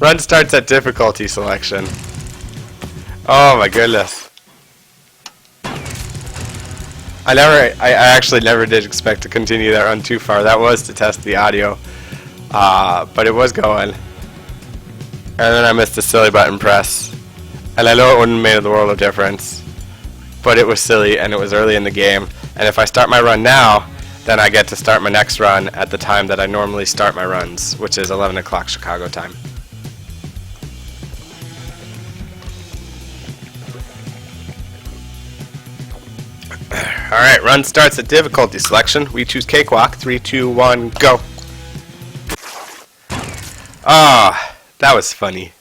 Run starts at difficulty selection. Oh my goodness. I actually never did expect to continue that run too far. That was to test the audio. But it was going. And then I missed a silly button press. And I know it wouldn't have made the world of difference. But it was silly and it was early in the game. And if I start my run now, then I get to start my next run at the time that I normally start my runs, which is 11 o'clock Chicago time. Alright, run starts at difficulty selection. We choose Cakewalk. 3, 2, 1, go. Ah, that was funny.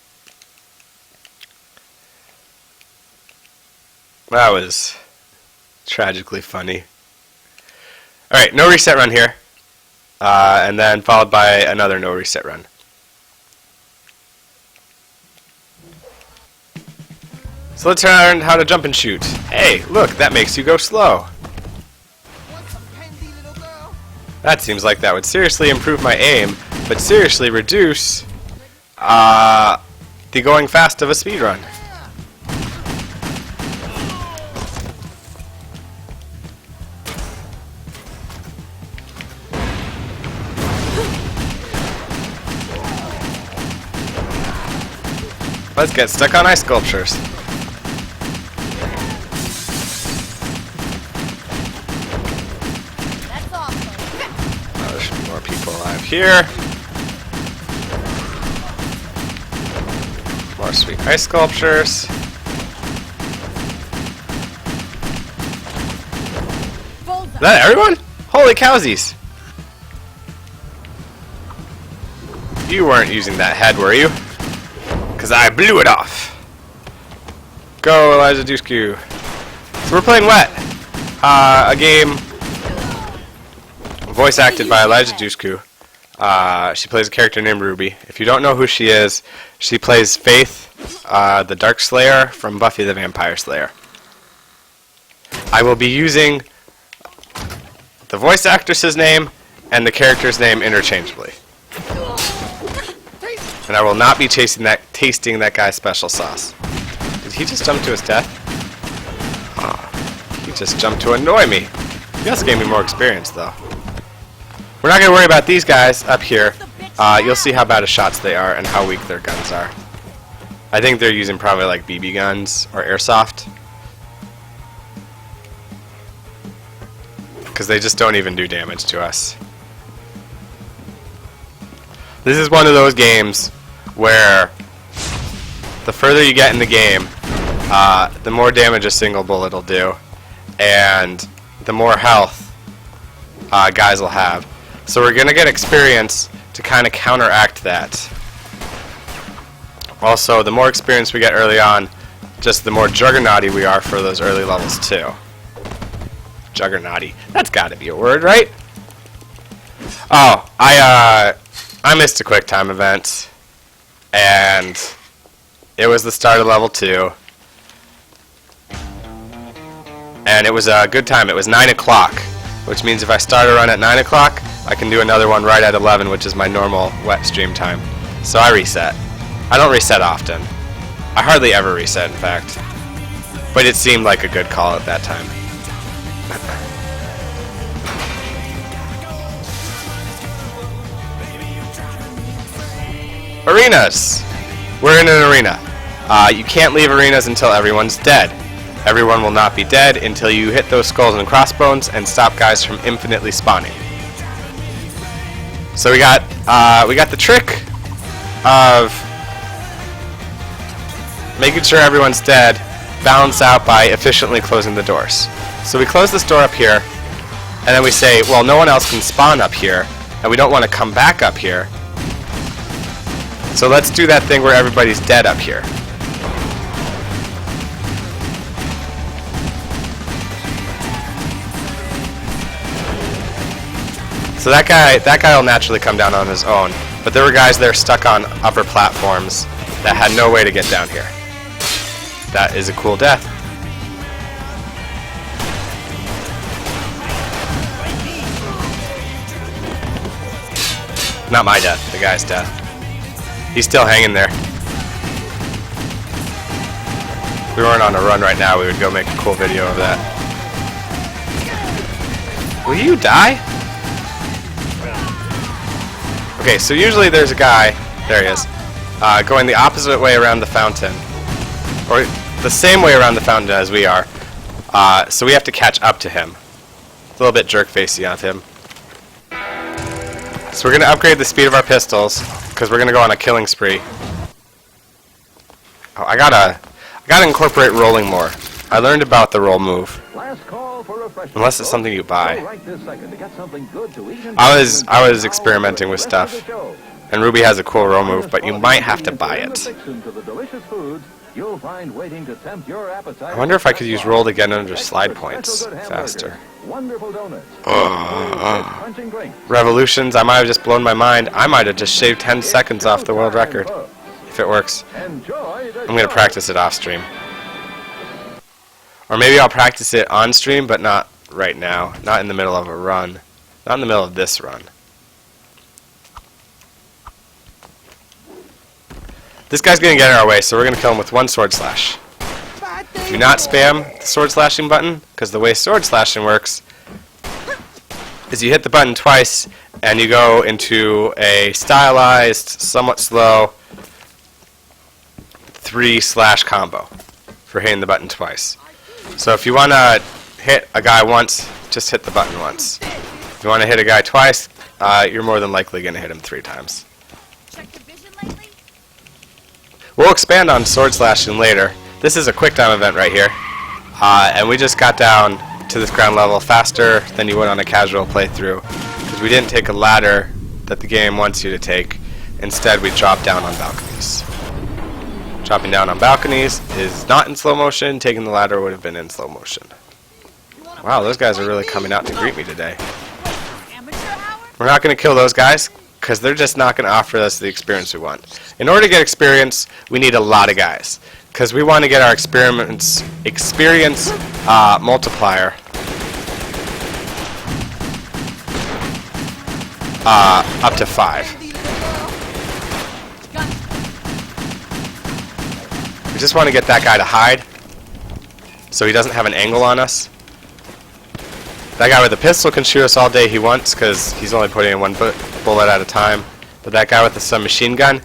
That was tragically funny. Alright, no reset run here. And then followed by another no reset run. So let's learn how to jump and shoot. Hey, look, that makes you go slow. That seems like that would seriously improve my aim, but seriously reduce the going fast of a speedrun. Let's get stuck on ice sculptures. Oh, there should be more people alive here. More sweet ice sculptures. Is that everyone? Holy cowsies! You weren't using that head, were you? Because I blew it off. Go, Eliza Dushku. So we're playing Wet, a game voice acted by Eliza Dushku. She plays a character named Ruby. If you don't know who she is, she plays Faith, the Dark Slayer from Buffy the Vampire Slayer. I will be using the voice actress's name and the character's name interchangeably. And I will not be tasting that guy's special sauce. Did he just jump to his death? Oh, he just jumped to annoy me. He also gave me more experience, though. We're not going to worry about these guys up here. You'll see how bad of shots they are and how weak their guns are. I think they're using probably like BB guns or airsoft. Because they just don't even do damage to us. This is one of those games where the further you get in the game, the more damage a single bullet will do, and the more health guys will have. So we're going to get experience to kind of counteract that. Also, the more experience we get early on, just the more juggernauty we are for those early levels too. Juggernauty. That's got to be a word, right? Oh, I missed a quick time event. And it was the start of level 2. And it was a good time. It was 9 o'clock, which means if I start a run at 9 o'clock, I can do another one right at 11, which is my normal wet stream time. So I reset. I don't reset often. I hardly ever reset, in fact. But it seemed like a good call at that time. Arenas! We're in an arena. You can't leave arenas until everyone's dead. Everyone will not be dead until you hit those skulls and crossbones and stop guys from infinitely spawning. So we got the trick of making sure everyone's dead, balanced out by efficiently closing the doors. So we close this door up here, and then we say, well, no one else can spawn up here, and we don't want to come back up here. So let's do that thing where everybody's dead up here. So that guy will naturally come down on his own. But there were guys there stuck on upper platforms that had no way to get down here. That is a cool death. Not my death, the guy's death. He's still hanging there. If we weren't on a run right now, we would go make a cool video of that. Will you die? Okay, so usually there's a guy, there he is, going the opposite way around the fountain. Or the same way around the fountain as we are. So we have to catch up to him. A little bit jerk-facey of him. So we're going to upgrade the speed of our pistols, because we're going to go on a killing spree. Oh, I gotta incorporate rolling more. I learned about the roll move. Unless it's something you buy. I was experimenting with stuff, and Ruby has a cool roll move, but you might have to buy it. I wonder if I could use roll to get under slide points faster. Revolutions, I might have just blown my mind. I might have just shaved 10 seconds off the world record. If it works. I'm going to practice it off stream. Or maybe I'll practice it on stream, but not right now. Not in the middle of a run. Not in the middle of this run. This guy's going to get in our way, so we're going to kill him with one sword slash. Do not spam the sword slashing button, because the way sword slashing works is you hit the button twice, and you go into a stylized, somewhat slow 3-slash combo for hitting the button twice. So if you want to hit a guy once, just hit the button once. If you want to hit a guy twice, you're more than likely going to hit him 3 times. We'll expand on sword slashing later. This is a quick time event right here. And we just got down to this ground level faster than you would on a casual playthrough, because we didn't take a ladder that the game wants you to take. Instead, we dropped down on balconies. Dropping down on balconies is not in slow motion. Taking the ladder would have been in slow motion. Wow, those guys are really coming out to greet me today. We're not going to kill those guys, because they're just not going to offer us the experience we want. In order to get experience, we need a lot of guys, because we want to get our experience multiplier up to 5. We just want to get that guy to hide, so he doesn't have an angle on us. That guy with the pistol can shoot us all day he wants, because he's only putting in 1 bullet at a time. But that guy with the submachine gun,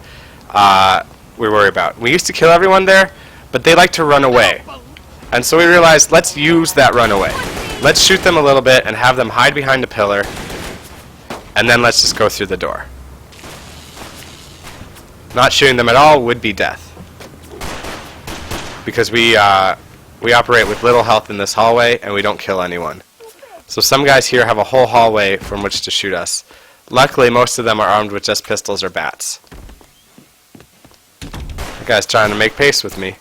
we worry about. We used to kill everyone there, but they like to run away. And so we realized, let's use that runaway. Let's shoot them a little bit and have them hide behind a pillar, and then let's just go through the door. Not shooting them at all would be death, because we operate with little health in this hallway, and we don't kill anyone. So some guys here have a whole hallway from which to shoot us. Luckily, most of them are armed with just pistols or bats. That guy's trying to make pace with me.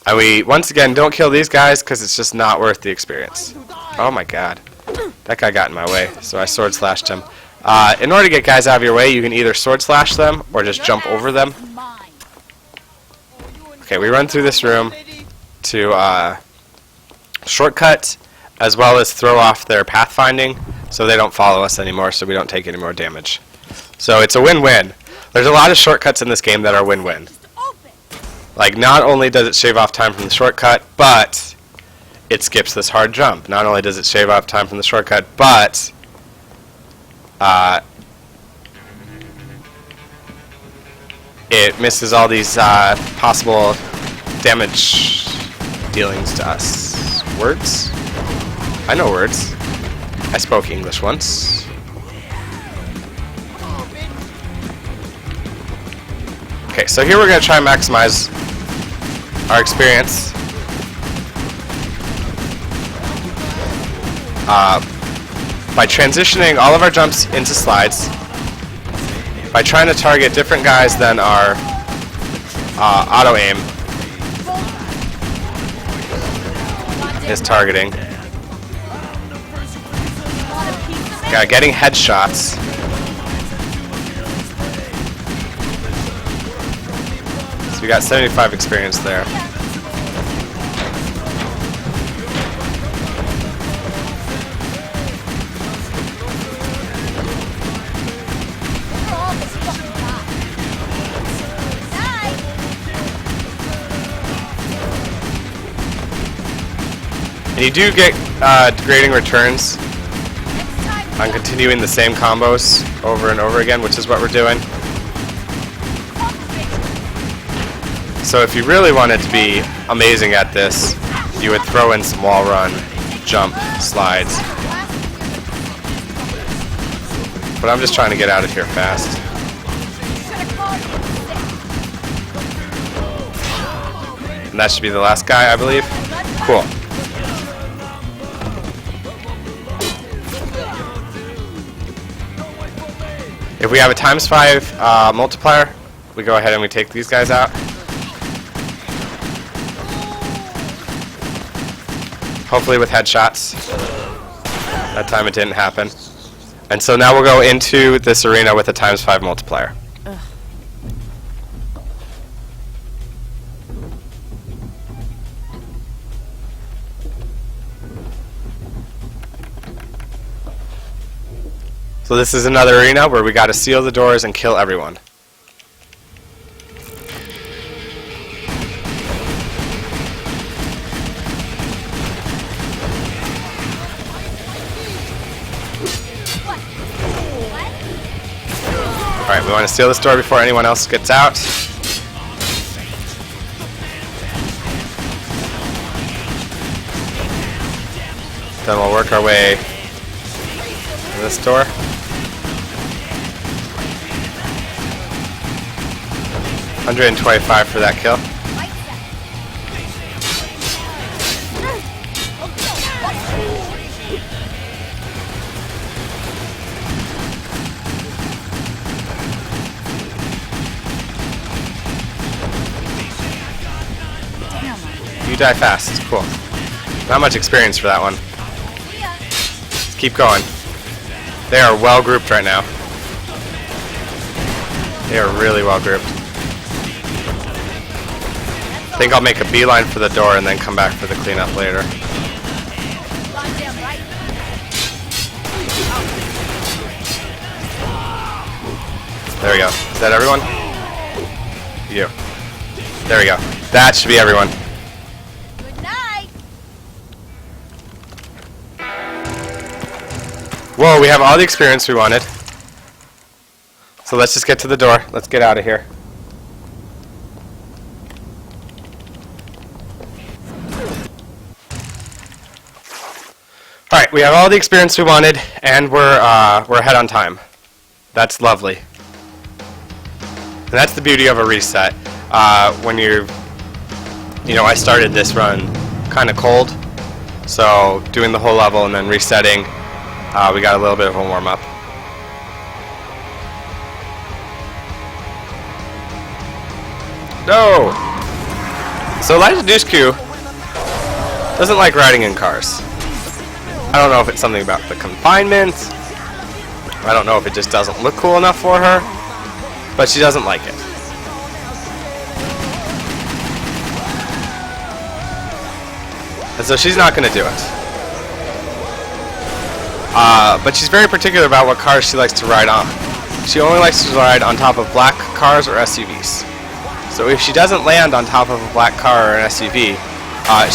And we, once again, don't kill these guys because it's just not worth the experience. Oh my god. That guy got in my way, so I sword slashed him. In order to get guys out of your way, you can either sword slash them or just jump over them. Okay, we run through this room to shortcut, as well as throw off their pathfinding so they don't follow us anymore, so we don't take any more damage. So it's a win-win. There's a lot of shortcuts in this game that are win-win. Like, not only does it shave off time from the shortcut, but it skips this hard jump. Not only does it shave off time from the shortcut, but it misses all these possible damage dealings to us. Words? I know words. I spoke English once. Okay, so here we're going to try and maximize our experience. By transitioning all of our jumps into slides. By trying to target different guys than our auto-aim is targeting. Yeah, getting headshots. So we got 75 experience there. You do get degrading returns on continuing the same combos over and over again, which is what we're doing. So if you really wanted to be amazing at this, you would throw in some wall run, jump, slides. But I'm just trying to get out of here fast. And that should be the last guy, I believe. Cool. If we have a ×5 multiplier, we go ahead and we take these guys out. Hopefully with headshots. That time it didn't happen. And so now we'll go into this arena with a ×5 multiplier. So this is another arena where we got to seal the doors and kill everyone. Alright, we want to seal this door before anyone else gets out. Then we'll work our way to this door. 125 for that kill. You die fast. Cool. Not much experience for that one. Let's keep going. They are well grouped right now. They are really well grouped. I think I'll make a beeline for the door and then come back for the cleanup later. There we go. Is that everyone? You. There we go. That should be everyone. Good night. Whoa, we have all the experience we wanted. So let's just get to the door. Let's get out of here. Alright, we have all the experience we wanted, and we're ahead on time. That's lovely. And that's the beauty of a reset. When I started this run kind of cold, so doing the whole level and then resetting, we got a little bit of a warm-up. No! So Eliza Dushku doesn't like riding in cars. I don't know if it's something about the confinement. I don't know if it just doesn't look cool enough for her, but she doesn't like it. And so she's not going to do it. But she's very particular about what cars she likes to ride on. She only likes to ride on top of black cars or SUVs. So if she doesn't land on top of a black car or an SUV,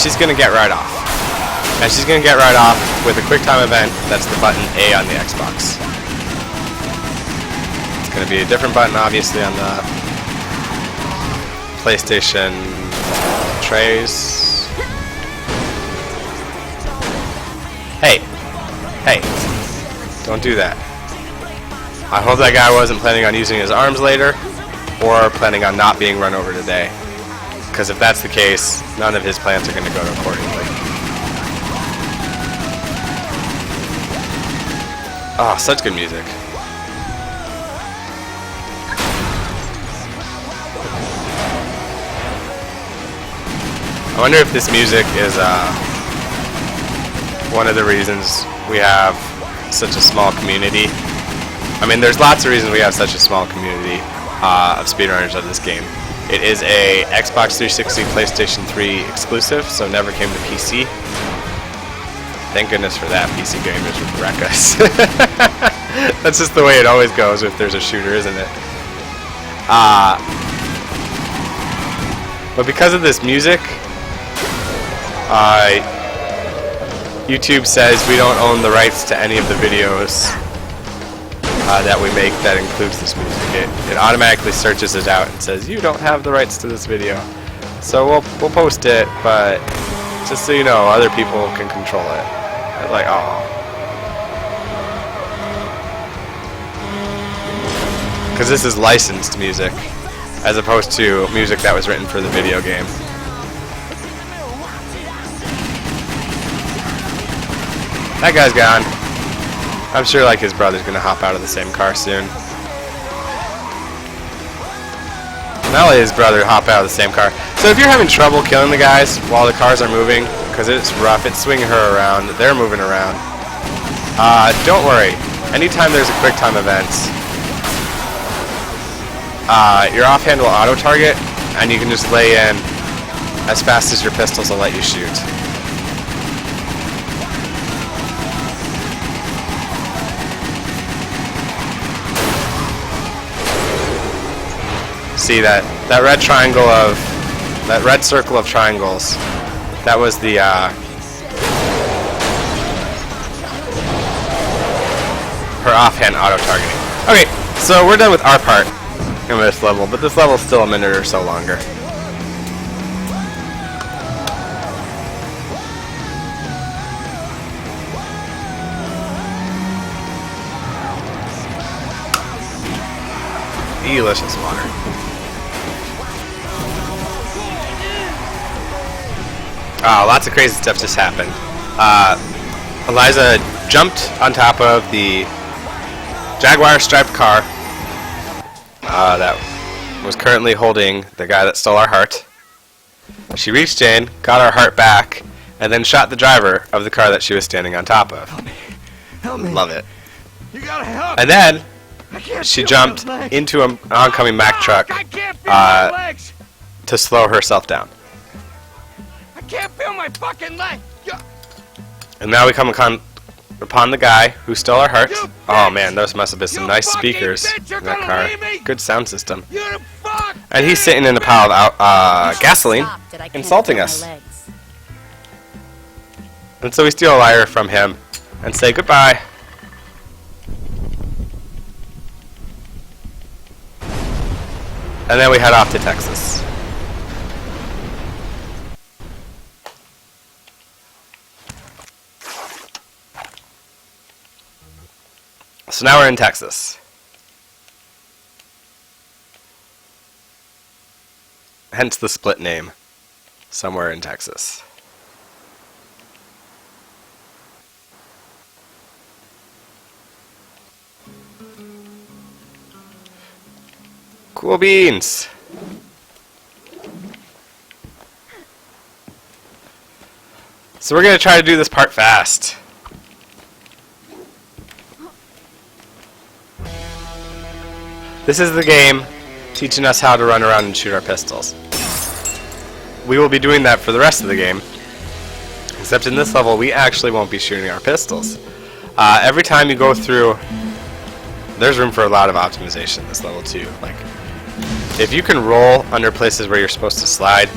she's going to get right off. And she's going to get right off with a QuickTime event. That's the button A on the Xbox. It's going to be a different button, obviously, on the PlayStation trays. Hey. Hey. Don't do that. I hope that guy wasn't planning on using his arms later, or planning on not being run over today. Because if that's the case, none of his plans are going to go accordingly. Oh, such good music. I wonder if this music is one of the reasons we have such a small community. I mean, there's lots of reasons we have such a small community of speedrunners of this game. It is a Xbox 360, PlayStation 3 exclusive, so never came to PC. Thank goodness for that. PC gamers would wreck us. That's just the way it always goes if there's a shooter, isn't it? But because of this music, YouTube says we don't own the rights to any of the videos that we make that includes this music. It automatically searches it out and says you don't have the rights to this video. So we'll post it, but just so you know, other people can control it. Like, oh. Because this is licensed music, as opposed to music that was written for the video game. That guy's gone. I'm sure like his brother's gonna hop out of the same car soon. Not only his brother hop out of the same car. So if you're having trouble killing the guys while the cars are moving, because it's rough, it's swinging her around, they're moving around, don't worry. Anytime there's a quick time event, your offhand will auto-target, and you can just lay in as fast as your pistols will let you shoot. See that red triangle of that red circle of triangles, that was the her offhand auto-targeting. Okay, so we're done with our part in this level, but this level's still a minute or so longer. Delicious water. Oh, lots of crazy stuff just happened. Eliza jumped on top of the Jaguar striped car that was currently holding the guy that stole our heart. She reached in, got our heart back, and then shot the driver of the car that she was standing on top of. Help me. Help me. Love it. You gotta help. And then I can't she feel jumped my legs. into an oncoming Mack truck I can't feel my legs. to slow herself down. I can't feel my fucking leg. And now we come upon the guy who stole our hearts. You Oh bitch! man, those must have been some You nice fucking speakers bitch, you're in that gonna car. leave me? Good sound system. You fuck. And he's sitting in a pile of gasoline, Stop that I can't insulting feel my us. legs. And so we steal a lyre from him and say goodbye. And then we head off to Texas. So now we're in Texas. Hence the split name. Somewhere in Texas. Cool beans. So we're gonna try to do this part fast. This is the game teaching us how to run around and shoot our pistols. We will be doing that for the rest of the game. Except in this level, we actually won't be shooting our pistols. Every time you go through, there's room for a lot of optimization in this level too. Like, if you can roll under places where you're supposed to slide,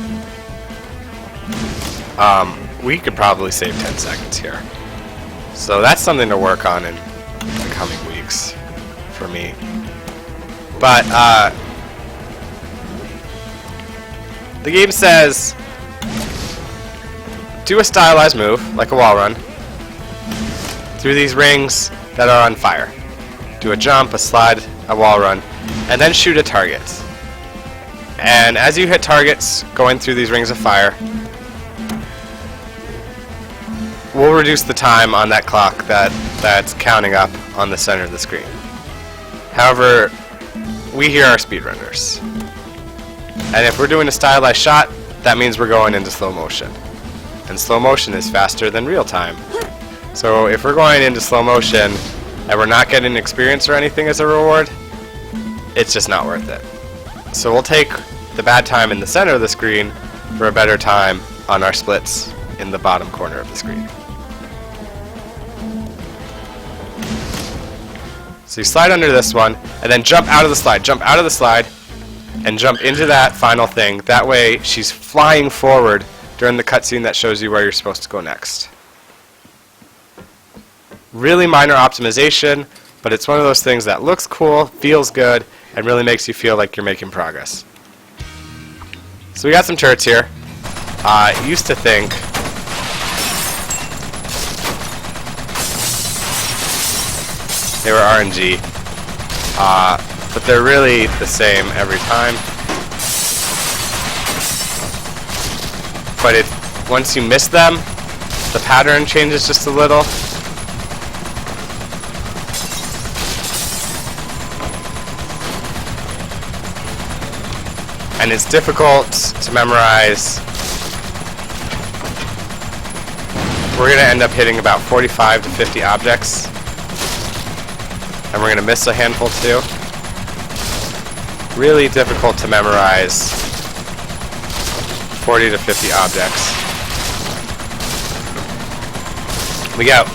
we could probably save 10 seconds here. So that's something to work on in the coming weeks for me. But the game says do a stylized move, like a wall run, through these rings that are on fire. Do a jump, a slide, a wall run, and then shoot a target. And as you hit targets going through these rings of fire, we'll reduce the time on that clock that's counting up on the center of the screen. However, we here are speedrunners. And if we're doing a stylized shot, that means we're going into slow motion. And slow motion is faster than real time. So if we're going into slow motion and we're not getting experience or anything as a reward, it's just not worth it. So we'll take the bad time in the center of the screen for a better time on our splits in the bottom corner of the screen. So you slide under this one, and then jump out of the slide. Jump out of the slide, and jump into that final thing. That way, she's flying forward during the cutscene that shows you where you're supposed to go next. Really minor optimization, but it's one of those things that looks cool, feels good, and really makes you feel like you're making progress. So we got some turrets here. I used to think they were RNG, but they're really the same every time. But once you miss them, the pattern changes just a little. And it's difficult to memorize. We're going to end up hitting about 45 to 50 objects. And we're going to miss a handful too. Really difficult to memorize 40 to 50 objects. We got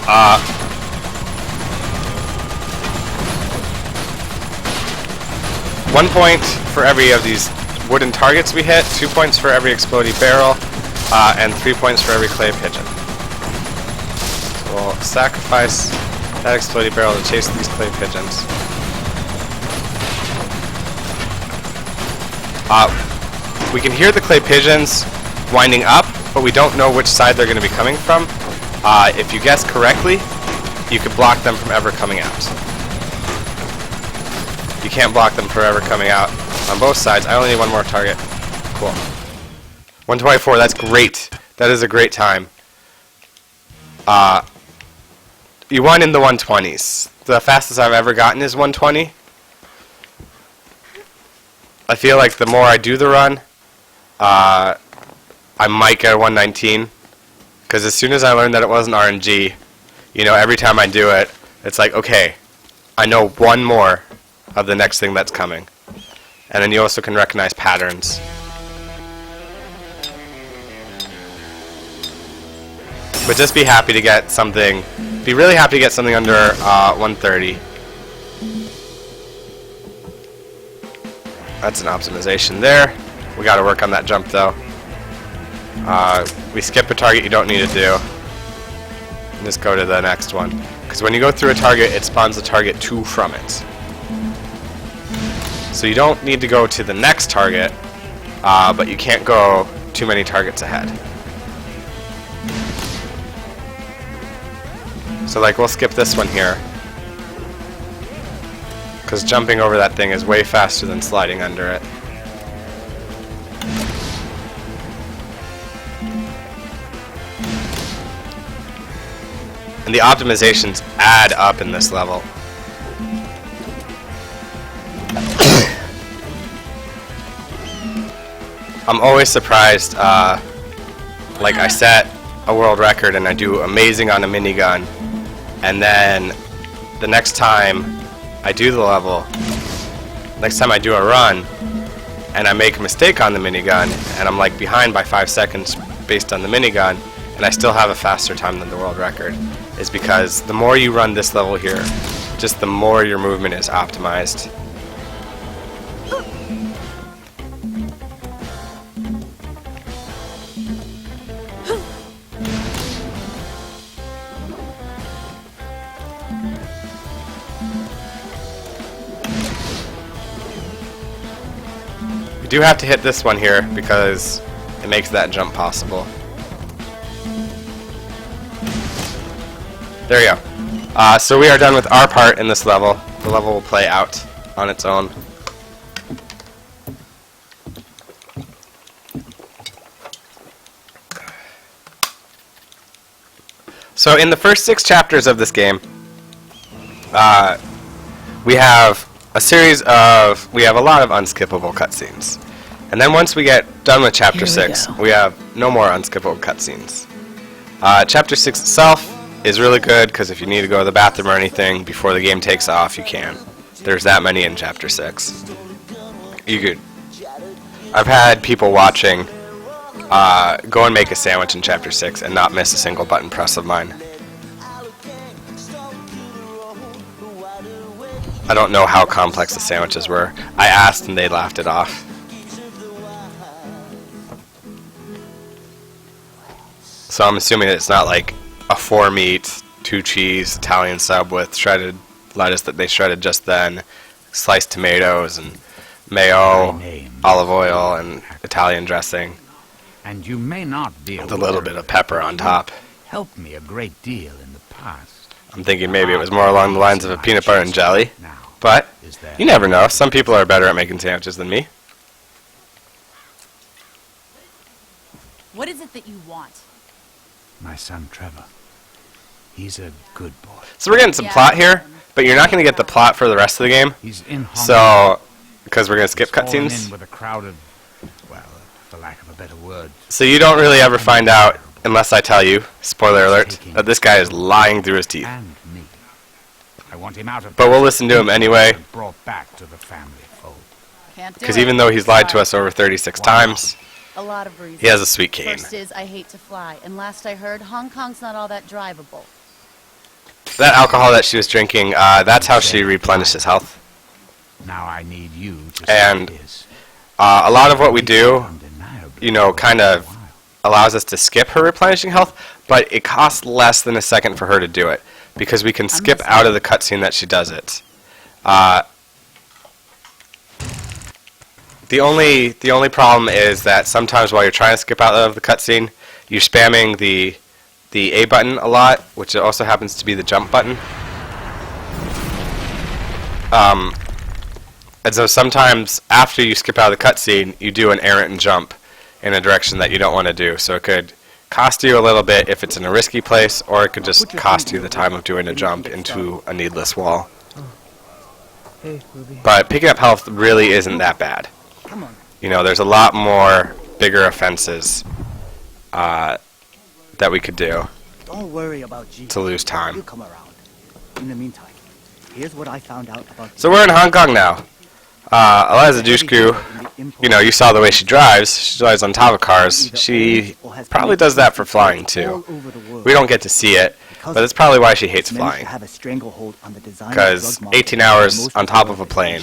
1 point for every of these wooden targets we hit, 2 points for every exploding barrel, and 3 points for every clay pigeon. So we'll sacrifice that exploding barrel to chase these clay pigeons. We can hear the clay pigeons winding up, but we don't know which side they're going to be coming from. If you guess correctly, you could block them from ever coming out. You can't block them from ever coming out on both sides. I only need one more target. Cool. 124, that's great. That is a great time. You won in the 120s. The fastest I've ever gotten is 120. I feel like the more I do the run, I might get a 119. Because as soon as I learned that it wasn't RNG, you know, every time I do it, it's like, okay, I know one more of the next thing that's coming. And then you also can recognize patterns. But just be happy to get something, be really happy to get something under 130. That's an optimization there. We got to work on that jump though. We skip a target you don't need to do. And just go to the next one. Because when you go through a target, it spawns a target 2 from it. So you don't need to go to the next target, but you can't go too many targets ahead. So like we'll skip this one here. Because jumping over that thing is way faster than sliding under it. And the optimizations add up in this level. I'm always surprised, like I set a world record and I do amazing on a minigun, and then the next time I do the level, next time I do a run, and I make a mistake on the minigun, and I'm like behind by 5 seconds based on the minigun, and I still have a faster time than the world record, is because the more you run this level here, just the more your movement is optimized. You do have to hit this one here because it makes that jump possible. There you go. So we are done with our part in this level. The level will play out on its own. So in the first 6 chapters of this game, we have a lot of unskippable cutscenes. And then once we get done with chapter 6, we have no more unskippable cutscenes. Chapter 6 itself is really good because if you need to go to the bathroom or anything before the game takes off, you can. There's that many in chapter 6. I've had people watching go and make a sandwich in chapter 6 and not miss a single button press of mine. I don't know how complex the sandwiches were. I asked and they laughed it off. So I'm assuming it's not like a 4-meat, 2 cheese Italian sub with shredded lettuce that they shredded just then, sliced tomatoes and mayo, olive oil, and Italian dressing, And you may not be with a little bit of pepper on top. Helped me a great deal in the past. I'm thinking maybe it was more along the lines of a peanut butter and jelly, Now, but is there you never know. Some people are better at making sandwiches than me. What is it that you want? my son Trevor? He's a good boy. So we're getting some plot here, but you're not going to get the plot for the rest of the game. He's in Hong Kong. So, because we're going to skip Fallen cutscenes. in with a crowd of, well, for lack of a better word, So you don't really ever find out, unless I tell you, spoiler alert, that this guy is lying through his teeth. and me. I want him out of. But we'll listen to him anyway, and brought back to the family fold. Can't do because it. even though he's lied to Sorry. us over 36 times, A lot of reasons. he has a sweet cane. First is I hate to fly, and last I heard, Hong Kong's not all that drivable. That alcohol that she was drinking, that's how she replenishes health. Now I need you to And say this. a lot of what we do, Undeniably you know, kind of worthwhile. allows us to skip her replenishing health, but it costs less than a second for her to do it, because we can skip out of the cutscene that she does it. The only problem is that sometimes while you're trying to skip out of the cutscene, you're spamming the A button a lot, which also happens to be the jump button. And so sometimes after you skip out of the cutscene, you do an errant jump in a direction that you don't want to do. So it could cost you a little bit if it's in a risky place, or it could just cost you the time of doing a jump into a needless wall. Hey, Ruby. But picking up health really isn't that bad. Come on. You know, there's a lot more bigger offenses that we could do Don't worry about G. to lose time. He'll come around. In the meantime, here's what I found out about. So we're in Hong Kong now. Eliza Dushku, you know, you saw the way she drives. She drives on top of cars. She probably does that for flying too. We don't get to see it, but that's probably why she hates flying. Because 18 hours on top of a plane,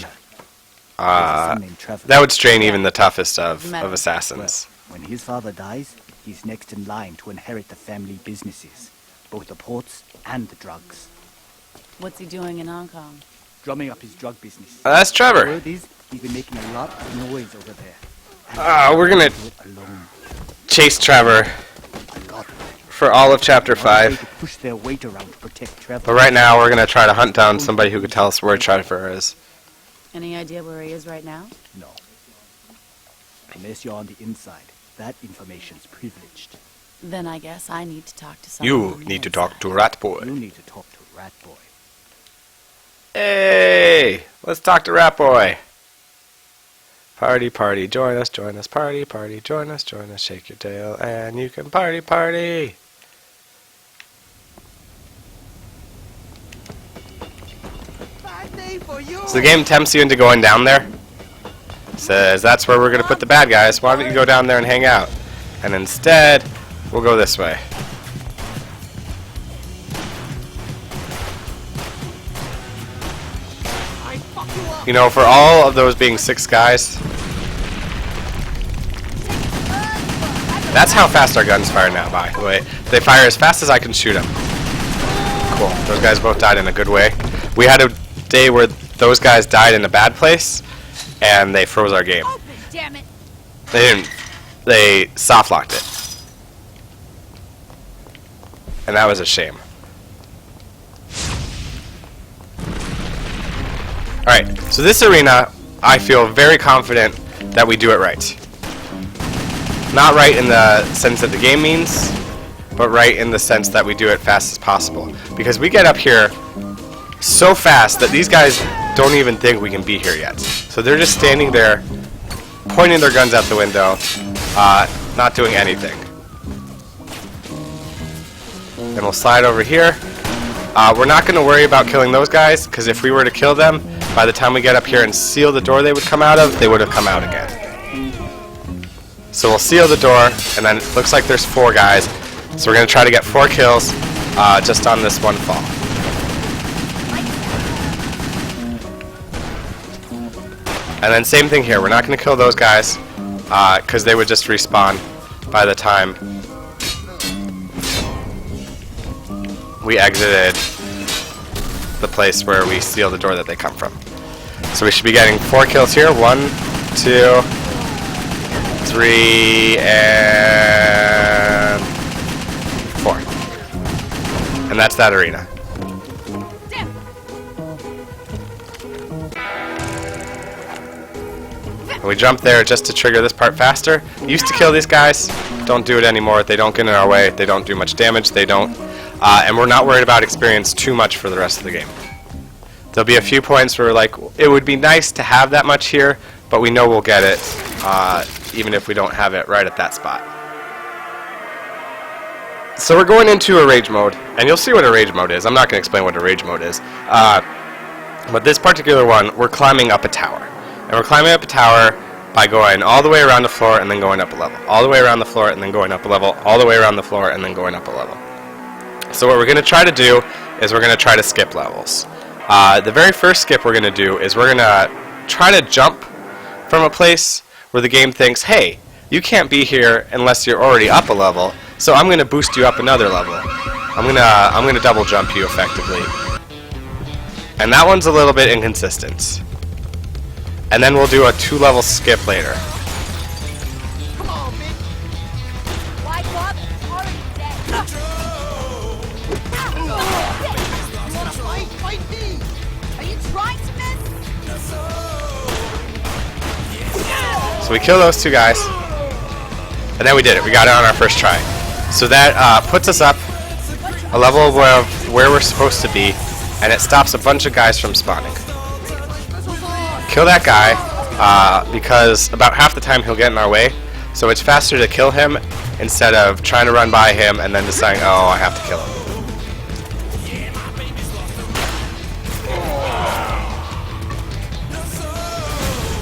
that would strain even the toughest of assassins. When his father dies, he's next in line to inherit the family businesses, both the ports and the drugs. What's he doing in Hong Kong? Drumming up his drug business. That's The Trevor. word is, he's been making a lot of noise over there. And We're gonna do it alone. chase Trevor I got it. for all of Chapter One way 5. to push their weight around to protect Trevor. But right now, we're going to try to hunt down somebody who could tell us where Trevor is. Any idea where he is right now? No. Unless you're on the inside, that information's privileged. Then I guess I need to talk to someone. You on the need to talk inside. to Rat Boy. You need to talk to Rat Boy. Hey, let's talk to Rat Boy. Party, party, join us, party, party, join us, shake your tail, and you can party, party. So the game tempts you into going down there. Says that's where we're going to put the bad guys. Why don't you go down there and hang out? And instead, we'll go this way. You know, for all of those being 6 guys, that's how fast our guns fire now, by the way. They fire as fast as I can shoot them. Cool. Those guys both died in a good way. We had a day where those guys died in a bad place, and they froze our game. Open, damn it! They didn't. They soft-locked it. And that was a shame. Alright, so this arena, I feel very confident that we do it right. Not right in the sense that the game means, but right in the sense that we do it fast as possible. Because we get up here so fast that these guys don't even think we can be here yet. So they're just standing there, pointing their guns out the window, not doing anything. And we'll slide over here. We're not going to worry about killing those guys, because if we were to kill them, by the time we get up here and seal the door they would come out of, they would have come out again. So we'll seal the door, and then it looks like there's 4 guys. So we're going to try to get 4 kills just on this one fall. And then same thing here. We're not going to kill those guys, because they would just respawn by the time we exited the place where we seal the door that they come from. So we should be getting 4 kills here. 1, 2, 3, and 4. And that's that arena. And we jump there just to trigger this part faster. Used to kill these guys. Don't do it anymore. They don't get in our way. They don't do much damage. They don't. And we're not worried about experience too much for the rest of the game. There'll be a few points where we're like, it would be nice to have that much here, but we know we'll get it, even if we don't have it right at that spot. So we're going into a rage mode, and you'll see what a rage mode is. I'm not going to explain what a rage mode is. But this particular one, we're climbing up a tower. And we're climbing up a tower by going all the way around the floor and then going up a level. All the way around the floor and then going up a level. All the way around the floor and then going up a level. So what we're going to try to do is we're going to try to skip levels. The very first skip we're going to do is we're going to try to jump from a place where the game thinks, hey, you can't be here unless you're already up a level, so I'm going to boost you up another level. I'm going to double jump you effectively. And that one's a little bit inconsistent. And then we'll do a 2-level skip later. Come on, bitch. Why bother? Already dead. You wanna fight? Fight me! Are you trying to miss? So we kill those 2 guys. And then we did it. We got it on our first try. So that puts us up a level of where we're supposed to be, and it stops a bunch of guys from spawning. Kill that guy, because about half the time he'll get in our way, so it's faster to kill him instead of trying to run by him and then deciding, oh, I have to kill him.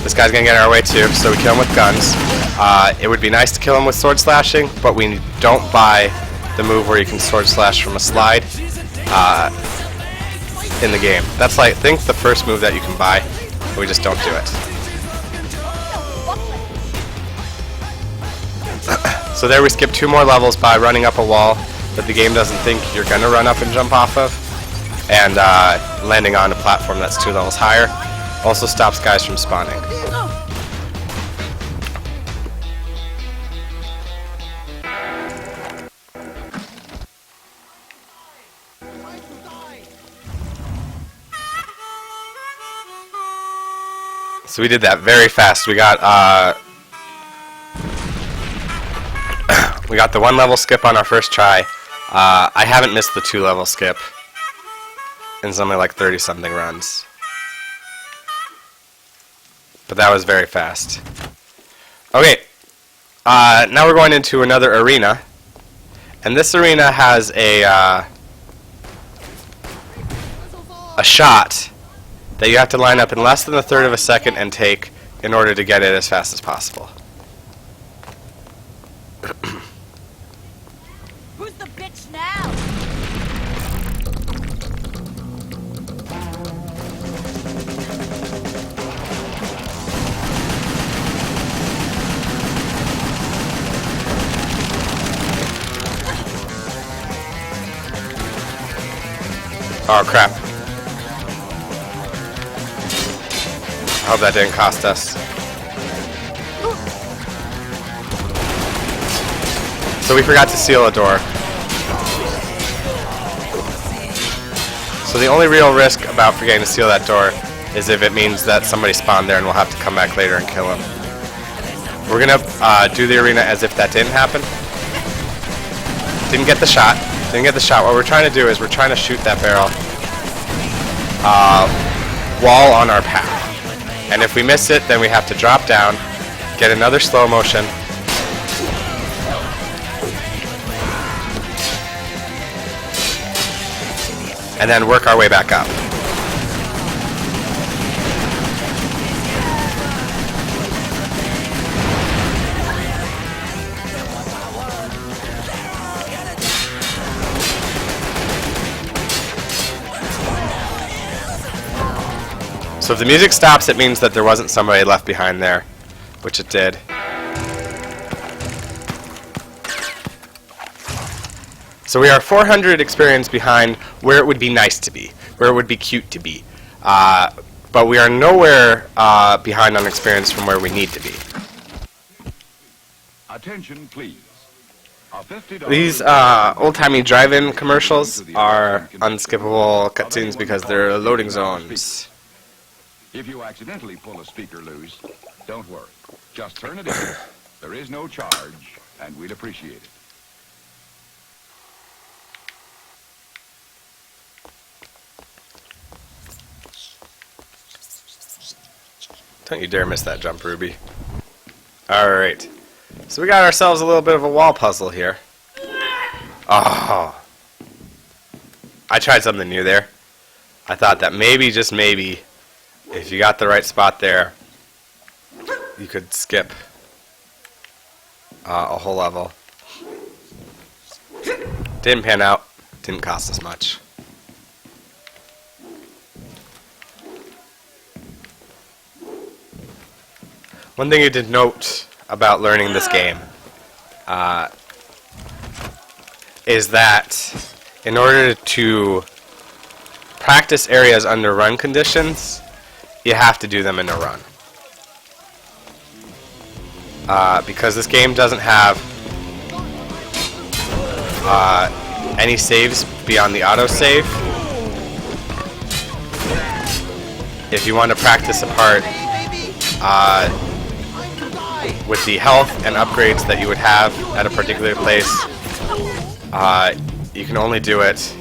This guy's gonna get in our way too, so we kill him with guns. It would be nice to kill him with sword slashing, but we don't buy the move where you can sword slash from a slide in the game. That's like, think the first move that you can buy. We just don't do it. So there we skip 2 more levels by running up a wall that the game doesn't think you're going to run up and jump off of, and landing on a platform that's 2 levels higher. Also stops guys from spawning. So we did that very fast. We got we got the 1-level skip on our first try. I haven't missed the 2-level skip in something like 30-something runs. But that was very fast. Okay, now we're going into another arena. And this arena has a shot that you have to line up in less than 1/3 of a second and take in order to get it as fast as possible. Who's the bitch now? Oh crap. I hope that didn't cost us. So we forgot to seal a door. So the only real risk about forgetting to seal that door is if it means that somebody spawned there and we'll have to come back later and kill him. We're gonna do the arena as if that didn't happen. Didn't get the shot. What we're trying to do is we're trying to shoot that barrel wall on our path. And if we miss it, then we have to drop down, get another slow motion, and then work our way back up. So if the music stops, it means that there wasn't somebody left behind there, which it did. So we are 400 experience behind where it would be nice to be, where it would be cute to be. But we are nowhere behind on experience from where we need to be. Attention, please. These old-timey drive-in commercials are unskippable cutscenes because they're loading zones. If you accidentally pull a speaker loose, don't worry. Just turn it in. There is no charge, and we'd appreciate it. Don't you dare miss that jump, Ruby. Alright. So we got ourselves a little bit of a wall puzzle here. Oh. I tried something new there. I thought that maybe, just maybe, if you got the right spot there, you could skip a whole level. Didn't pan out. Didn't cost us much. One thing you did note about learning this game is that in order to practice areas under run conditions, you have to do them in a run. Because this game doesn't have any saves beyond the autosave. If you want to practice a part with the health and upgrades that you would have at a particular place, you can only do it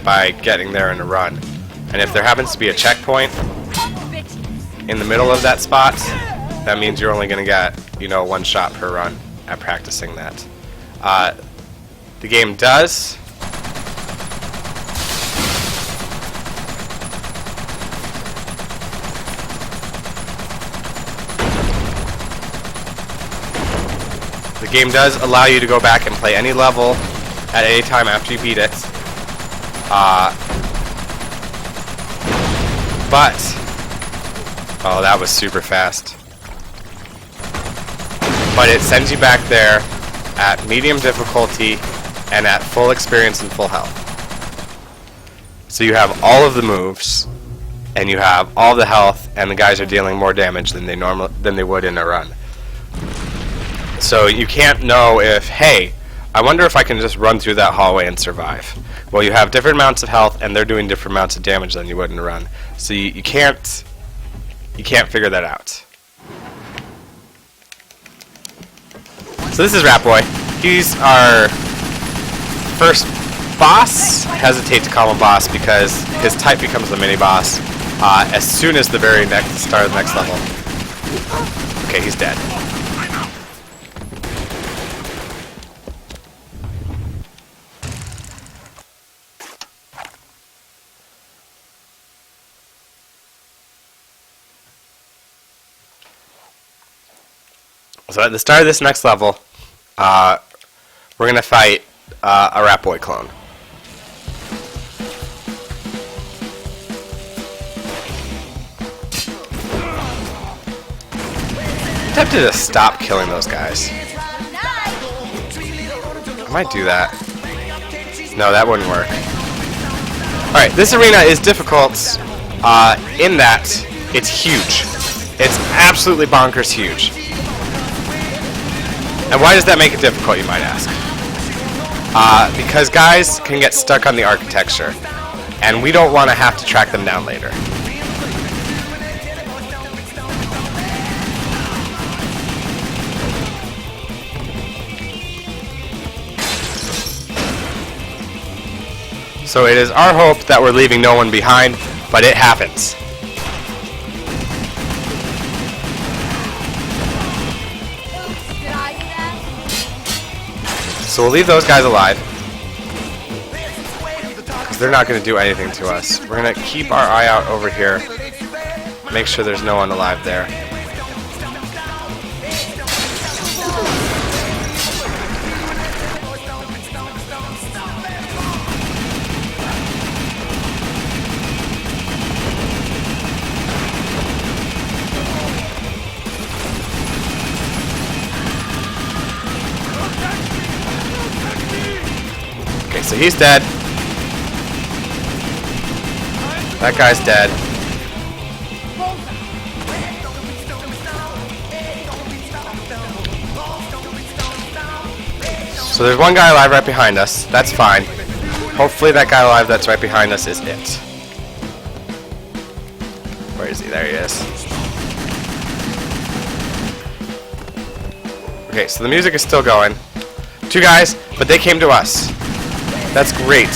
by getting there in a run. And if there happens to be a checkpoint in the middle of that spot, that means you're only going to get, one shot per run at practicing that. The game does allow you to go back and play any level at any time after you beat it. But oh, that was super fast. But it sends you back there at medium difficulty and at full experience and full health. So you have all of the moves, and you have all the health, and the guys are dealing more damage than they would in a run. So you can't know if, hey, I wonder if I can just run through that hallway and survive. Well, you have different amounts of health, and they're doing different amounts of damage than you would in a run. So you can't figure that out. So this is Rat Boy. He's our first boss. I hesitate to call him a boss because his type becomes the mini boss as soon as the very start of the next level. Okay, he's dead. So at the start of this next level, we're going to fight a Rat Boy clone. I have to just stop killing those guys. I might do that. No, that wouldn't work. Alright, this arena is difficult in that it's huge. It's absolutely bonkers huge. And why does that make it difficult, you might ask? Because guys can get stuck on the architecture, and we don't want to have to track them down later. So it is our hope that we're leaving no one behind, but it happens. So we'll leave those guys alive, because they're not going to do anything to us. We're going to keep our eye out over here, make sure there's no one alive there. Okay, so he's dead. That guy's dead. So there's one guy alive right behind us. That's fine. Hopefully that guy alive that's right behind us is it. Where is he? There he is. Okay, so the music is still going. 2 guys, but they came to us. That's great.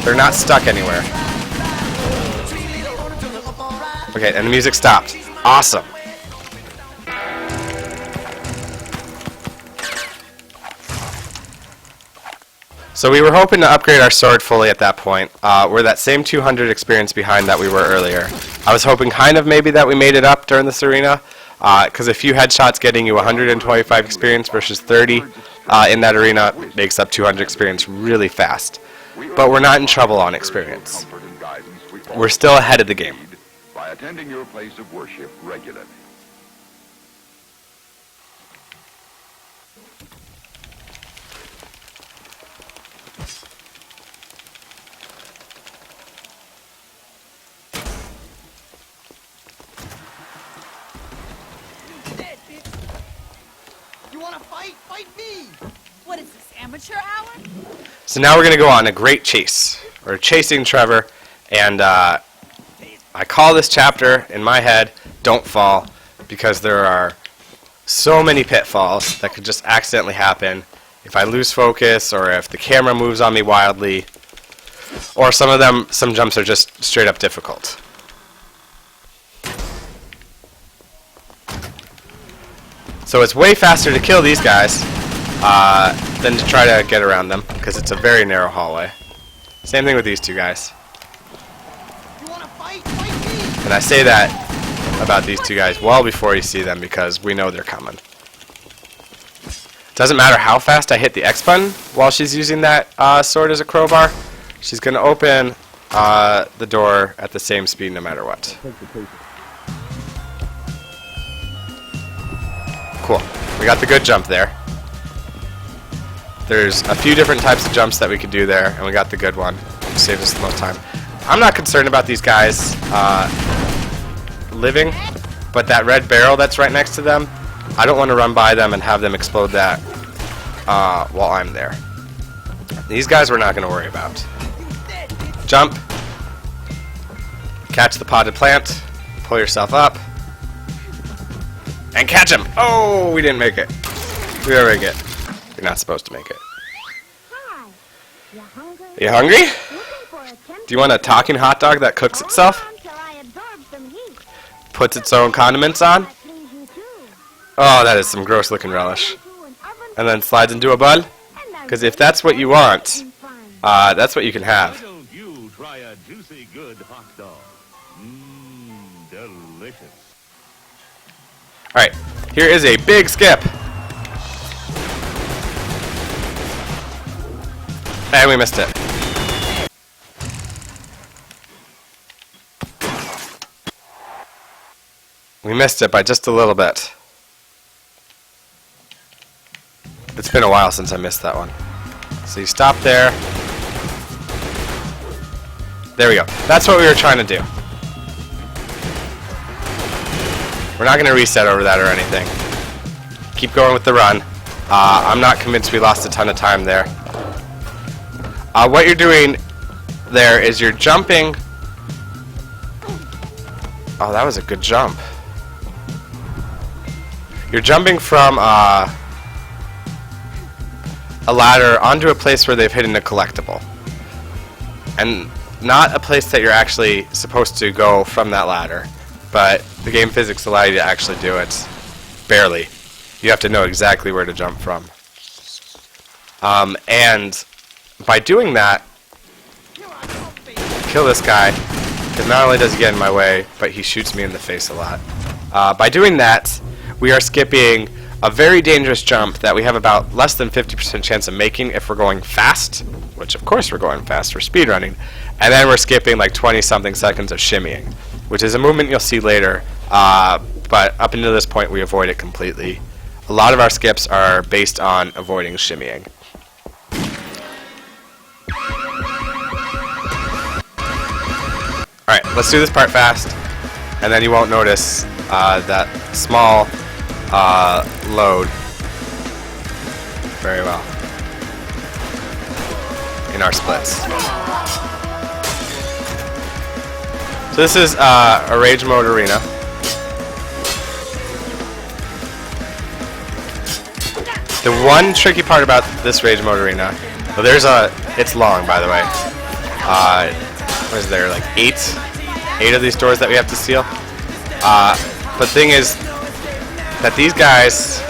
They're not stuck anywhere. Okay, and the music stopped. Awesome. So we were hoping to upgrade our sword fully at that point. We're that same 200 experience behind that we were earlier. I was hoping kind of maybe that we made it up during this arena, because a few headshots getting you 125 experience versus 30 in that arena makes up 200 experience really fast. But we're not in trouble on experience. We're still ahead of the game. By attending your place of worship regularly. You wanna fight? Fight me! What is this, amateur hour? So now we're going to go on a great chase. We're chasing Trevor, and I call this chapter in my head, Don't Fall, because there are so many pitfalls that could just accidentally happen if I lose focus, or if the camera moves on me wildly, or some jumps are just straight up difficult. So it's way faster to kill these guys than to try to get around them, because it's a very narrow hallway. Same thing with these 2 guys. You wanna fight? Fight me! And I say that about these 2 guys well before you see them, because we know they're coming. Doesn't matter how fast I hit the X button while she's using that sword as a crowbar. She's going to open the door at the same speed no matter what. Cool. We got the good jump there. There's a few different types of jumps that we could do there, and we got the good one. Saved us the most time. I'm not concerned about these guys living, but that red barrel that's right next to them, I don't want to run by them and have them explode that while I'm there. These guys we're not going to worry about. Jump. Catch the potted plant. Pull yourself up. And catch him! Oh, we didn't make it. We didn't make it. You're not supposed to make it. Hi. You hungry? You hungry? Looking for a tempting Do you want a talking hot dog that cooks itself? Hold on till I absorb some heat. Puts its own condiments on? That please you too. Oh, that is some gross looking relish. Into an oven And then slides into a bun? and then Because if that's what you want, fine. that's what you can have. Why don't you try a juicy good hot dog? Mmm, delicious. Alright, here is a big skip. And we missed it. We missed it by just a little bit. It's been a while since I missed that one. So you stop there. There we go. That's what we were trying to do. We're not going to reset over that or anything. Keep going with the run. I'm not convinced we lost a ton of time there. What you're doing there is you're jumping. Oh, that was a good jump. You're jumping from a ladder onto a place where they've hidden a collectible. And not a place that you're actually supposed to go from that ladder. But the game physics allow you to actually do it. Barely. You have to know exactly where to jump from. And by doing that, kill this guy, because not only does he get in my way, but he shoots me in the face a lot. By doing that, we are skipping a very dangerous jump that we have about less than 50% chance of making if we're going fast, which of course we're going fast, we're speedrunning, and then we're skipping like 20-something seconds of shimmying, which is a movement you'll see later, but up until this point we avoid it completely. A lot of our skips are based on avoiding shimmying. let's do this part fast, and then you won't notice that small load very well in our splits. So this is a rage mode arena. The one tricky part about this rage mode arena, well, it's long, by the way. What is there, like 8 of these doors that we have to steal? But the thing is that these guys,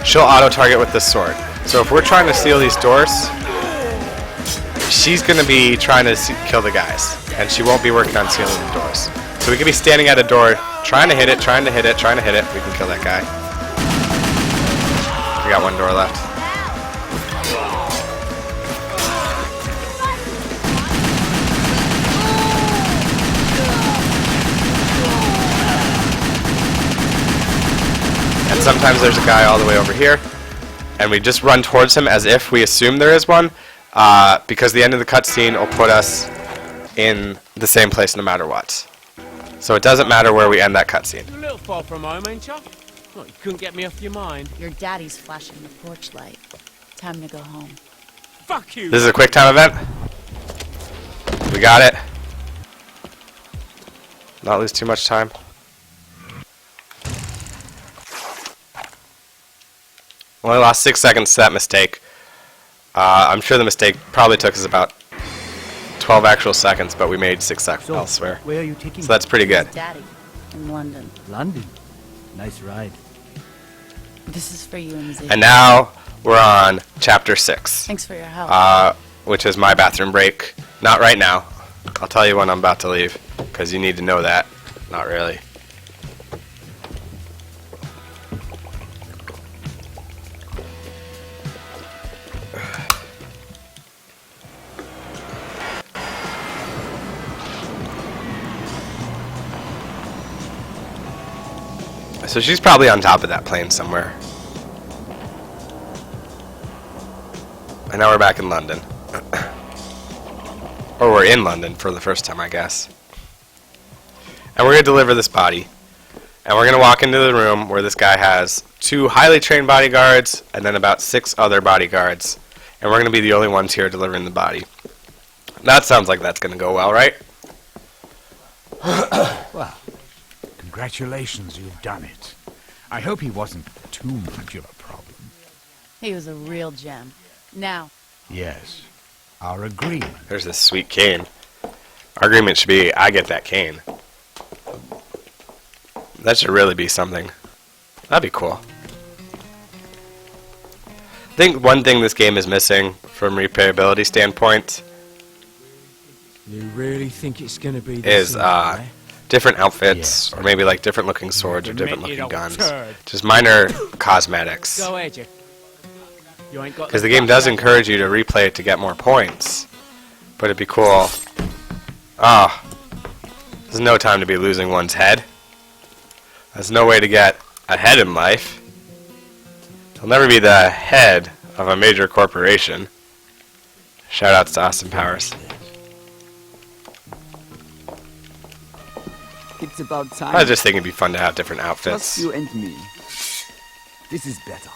she'll auto-target with this sword. So if we're trying to steal these doors, she's going to be trying to kill the guys, and she won't be working on sealing the doors. So we could be standing at a door, trying to hit it, trying to hit it, trying to hit it. We can kill that guy. We got one door left. And sometimes there's a guy all the way over here, and we just run towards him as if we assume there is one, because the end of the cutscene will put us in the same place no matter what. So it doesn't matter where we end that cutscene. A little far from home, ain't ya? Oh, you couldn't get me off your mind. Your daddy's flashing the porch light. Time to go home. Fuck you! This is a quick time event. We got it. Not lose too much time. Only lost 6 seconds to that mistake. I'm sure the mistake probably took us about 12 actual seconds, but we made 6 seconds elsewhere. Where are you taking So that's pretty good. Daddy, in London. London. Nice ride. This is for you and Ziggy. And now we're on chapter 6, Thanks for your help. which is my bathroom break. Not right now. I'll tell you when I'm about to leave, because you need to know that. Not really. So she's probably on top of that plane somewhere. And now we're back in London. Or we're in London for the first time, I guess. And we're going to deliver this body. And we're going to walk into the room where this guy has 2 highly trained bodyguards and then about 6 other bodyguards. And we're going to be the only ones here delivering the body. That sounds like that's going to go well, right? Well, congratulations, you've done it. I hope he wasn't too much of a problem. He was a real gem. Now, Yes, our agreement. There's this sweet cane. Our agreement should be, I get that cane. That should really be something. That'd be cool. I think one thing this game is missing from replayability standpoint You really think it's gonna be is different outfits, or maybe like different looking swords or different looking guns. Just minor cosmetics. Go ahead, you. You ain't got Because the game does encourage you to replay it to get more points. But it'd be cool. Ah, there's no time to be losing one's head. There's no way to get ahead in life. You'll never be the head of a major corporation. Shoutouts to Austin Powers. It's about time. I was just thinking it'd be fun to have different Just outfits. you and me. This is better.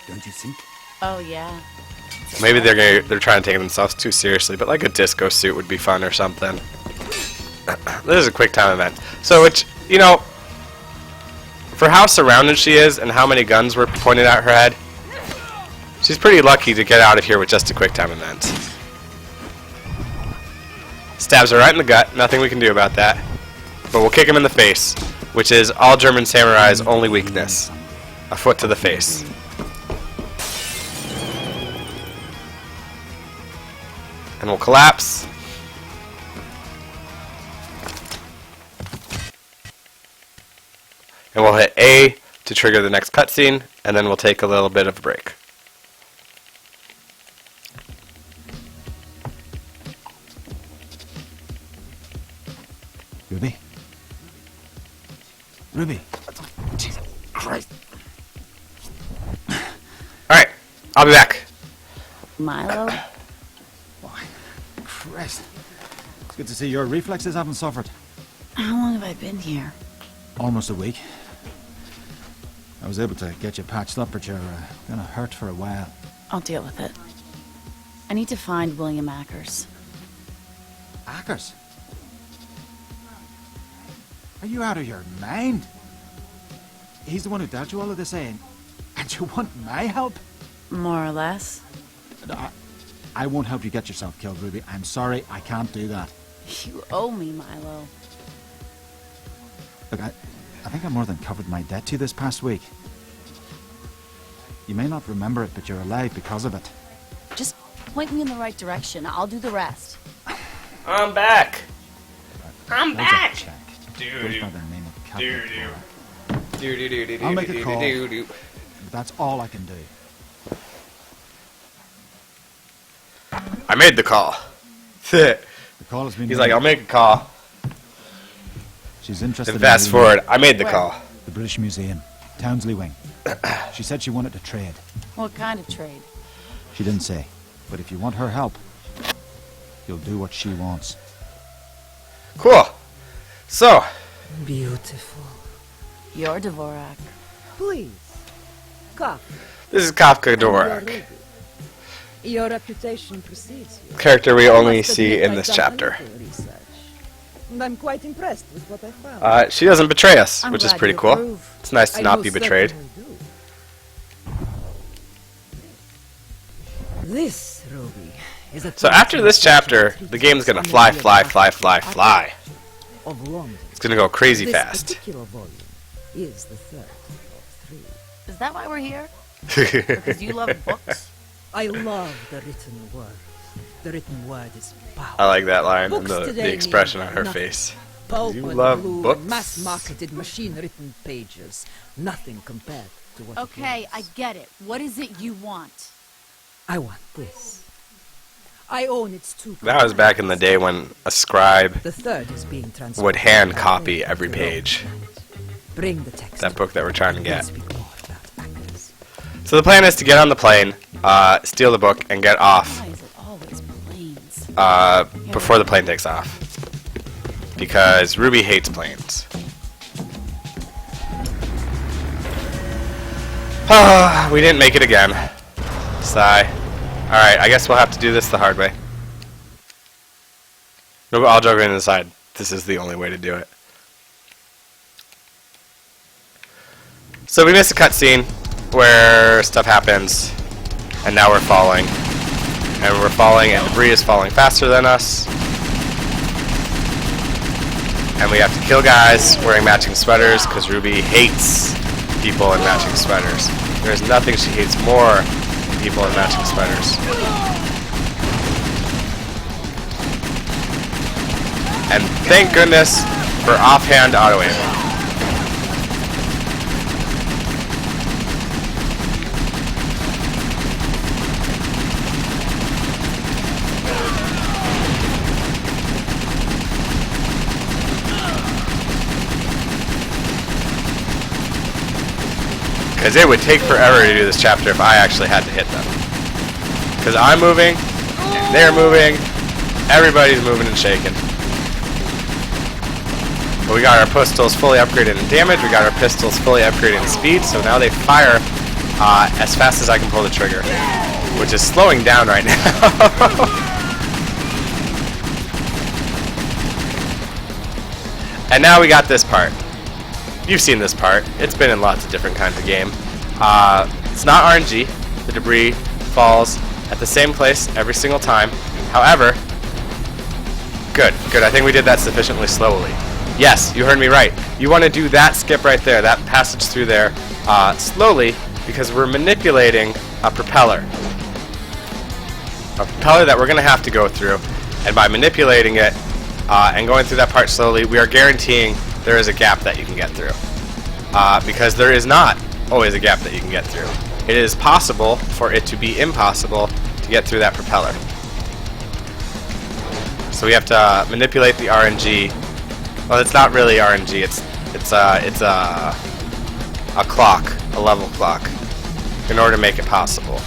Don't you think? oh yeah. Maybe they're trying to take themselves too seriously, but like a disco suit would be fun or something. This is a quick time event. So, which, you know, for how surrounded she is and how many guns were pointed at her head, she's pretty lucky to get out of here with just a quick time event. Stabs her right in the gut. Nothing we can do about that. But we'll kick him in the face, which is all German samurai's only weakness. A foot to the face. And we'll collapse. And we'll hit A to trigger the next cutscene, and then we'll take a little bit of a break. Ruby? Ruby? Jesus Christ. Alright, I'll be back. Milo? Christ. Good to see your reflexes haven't suffered. How long have I been here? Almost a week. I was able to get you patched up, but you're gonna hurt for a while. I'll deal with it. I need to find William Ackers. Ackers? Are you out of your mind? He's the one who dealt you all of this, and you want my help? More or less. I won't help you get yourself killed, Ruby. I'm sorry, I can't do that. You owe me, Milo. Look, I think I more than covered my debt to you this past week. You may not remember it, but you're alive because of it. Just point me in the right direction. I'll do the rest. I'm back. I'm There's a back. check. Doo-doo. Goes by the name of Captain Doo-doo. Flora. Do-do-do-do-do-do-do-do. I'll make a call. But that's all I can do. I made the call. The call has been He's made. like, I'll make a call. She's interested Then fast in forward, I made the Where? call. the British Museum, Townsley Wing. She said she wanted to trade. What kind of trade? She didn't say. But if you want her help, you'll do what she wants. Cool. So, Beautiful. You're Dvorak. Please. Cough. this is Kafka And you're Dvorak, ready. Your reputation precedes you. character we I only must see admit in I've this done a chapter. little research. And I'm quite impressed with what I found. She doesn't betray us, I'm which is glad pretty you cool. approve. It's nice to I not most be betrayed. certainly do. This, Ruby, is a So after this chapter, the game's gonna fly, fly, fly, fly, fly. of London. It's gonna go crazy This fast. particular volume is the third of three. Is that why we're here? Because you love books? I love the written word. The written word is power. I like that line and Books the today expression mean on her nothing. face. Pulp You and love glue books? and mass-marketed, machine-written pages. Nothing compared to what Okay, it I is. get it. What is it you want? I want this. I own its two. That was back in the day when a scribe The third is being transferred. would hand copy every page. Bring the text. That book that we're trying to get. Let's speak more about actors. So the plan is to get on the plane, steal the book, and get off Why is it always planes? before the plane takes off. Because Ruby hates planes. We didn't make it again. Sigh. Alright, I guess we'll have to do this the hard way. No, all joking aside, this is the only way to do it. So we missed a cutscene where stuff happens, and now we're falling. And we're falling, and debris is falling faster than us. And we have to kill guys wearing matching sweaters, because Ruby hates people in matching sweaters. There's nothing she hates more than people in matching sweaters. And thank goodness for offhand auto-aiming. Because it would take forever to do this chapter if I actually had to hit them. Because I'm moving, and they're moving, everybody's moving and shaking. But we got our pistols fully upgraded in damage, we got our pistols fully upgraded in speed, so now they fire as fast as I can pull the trigger. Which is slowing down right now. And now we got this part. You've seen this part. It's been in lots of different kinds of game. It's not RNG. The debris falls at the same place every single time. However, good. I think we did that sufficiently slowly. Yes, you heard me right. You want to do that skip right there, that passage through there, slowly, because we're manipulating a propeller. A propeller that we're going to have to go through. And by manipulating it and going through that part slowly, we are guaranteeing there is a gap that you can get through. Because there is not always a gap that you can get through. It is possible for it to be impossible to get through that propeller. So we have to manipulate the RNG. Well, it's not really RNG. It's a clock, a level clock, in order to make it possible.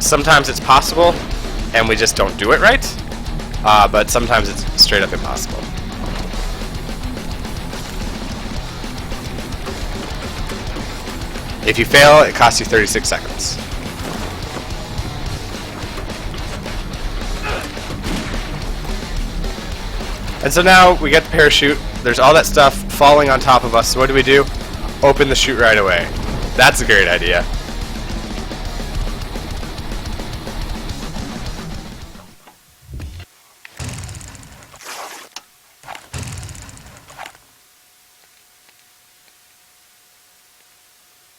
Sometimes it's possible, and we just don't do it right. but sometimes it's straight up impossible. If you fail, it costs you 36 seconds. And so now we get the parachute. There's all that stuff falling on top of us. So what do? Open the chute right away. That's a great idea.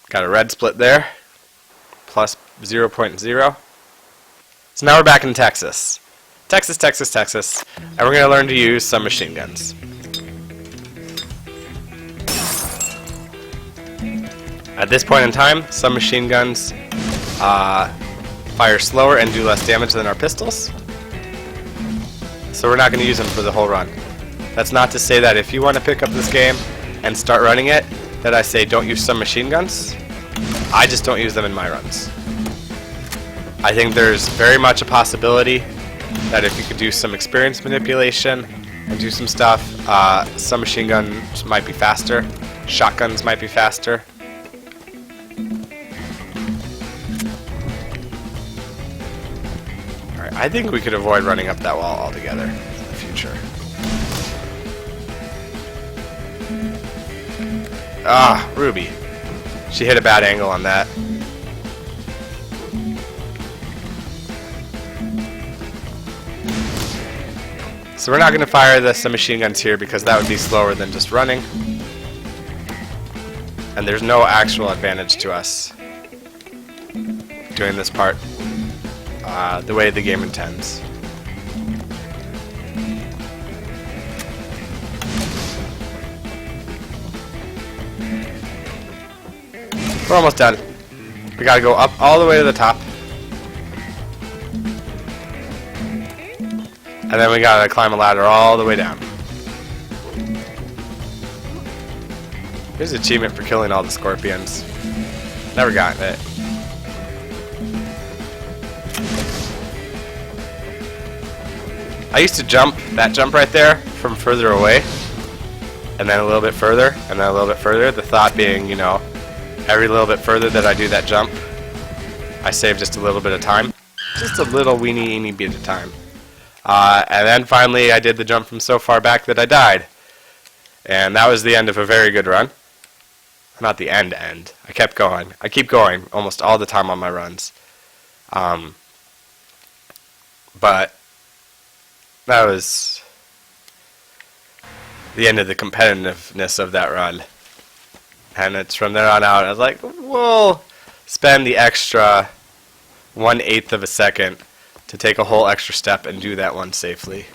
Got a red split there. Plus 0.0. So now we're back in Texas. Texas. And we're going to learn to use some machine guns. At this point in time, some machine guns fire slower and do less damage than our pistols. So we're not going to use them for the whole run. That's not to say that if you want to pick up this game and start running it, that I say don't use some machine guns. I just don't use them in my runs. I think there's very much a possibility that if you could do some experience manipulation and do some stuff, some machine guns might be faster, shotguns might be faster. Alright, I think we could avoid running up that wall altogether in the future. Ah, Ruby. She hit a bad angle on that. So we're not going to fire the submachine guns here because that would be slower than just running. And there's no actual advantage to us doing this part the way the game intends. We're almost done. We gotta go up all the way to the top. And then we gotta climb a ladder all the way down. Here's an achievement for killing all the scorpions. Never gotten it. I used to jump, that jump right there, from further away. And then a little bit further, and then a little bit further. The thought being, you know, every little bit further that I do that jump, I save just a little bit of time. Just a little weeny bit of time. And then finally I did the jump from so far back that I died. And that was the end of a very good run. Not the end. I kept going. I keep going almost all the time on my runs. But that was the end of the competitiveness of that run. And it's from there on out, I was like, we'll spend the extra 1/8 of a second to take a whole extra step and do that one safely.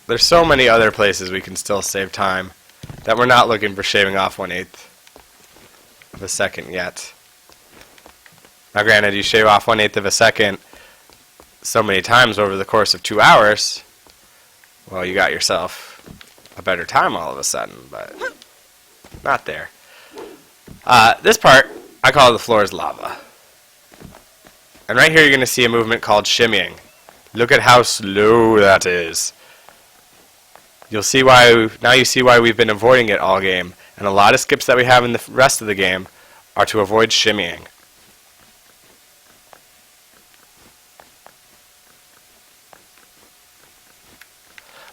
There's so many other places we can still save time that we're not looking for shaving off 1/8 of a second yet. Now granted, you shave off 1/8 of a second so many times over the course of 2 hours, well, you got yourself a better time all of a sudden, but not there. This part, I call the floor is lava. And right here you're going to see a movement called shimmying. Look at how slow that is. You'll see why, now you see why we've been avoiding it all game. And a lot of skips that we have in the rest of the game are to avoid shimmying.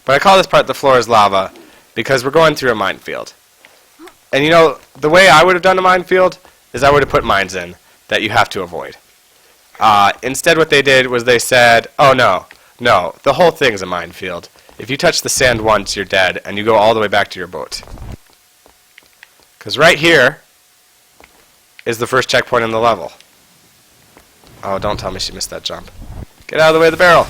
But I call this part the floor is lava because we're going through a minefield. And you know, the way I would have done a minefield is I would have put mines in that you have to avoid. Instead what they did was they said, oh no, the whole thing's a minefield. If you touch the sand once, you're dead, and you go all the way back to your boat. Because right here is the first checkpoint in the level. Oh, don't tell me she missed that jump. Get out of the way of the barrel.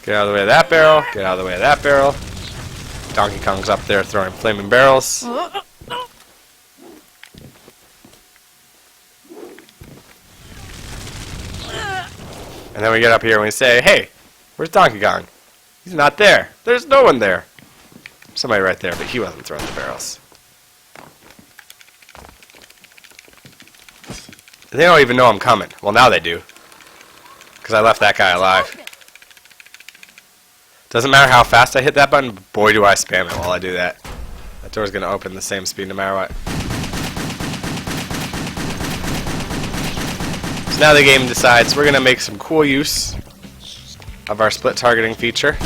Get out of the way of that barrel. Get out of the way of that barrel. Donkey Kong's up there throwing flaming barrels. And then we get up here and we say, hey, where's Donkey Kong? He's not there. There's no one there. Somebody right there, but he wasn't throwing the barrels. They don't even know I'm coming. Well, now they do. Because I left that guy alive. Doesn't matter how fast I hit that button, but boy do I spam it while I do that. That door's going to open the same speed no matter what. So now the game decides we're going to make some cool use of our split targeting feature.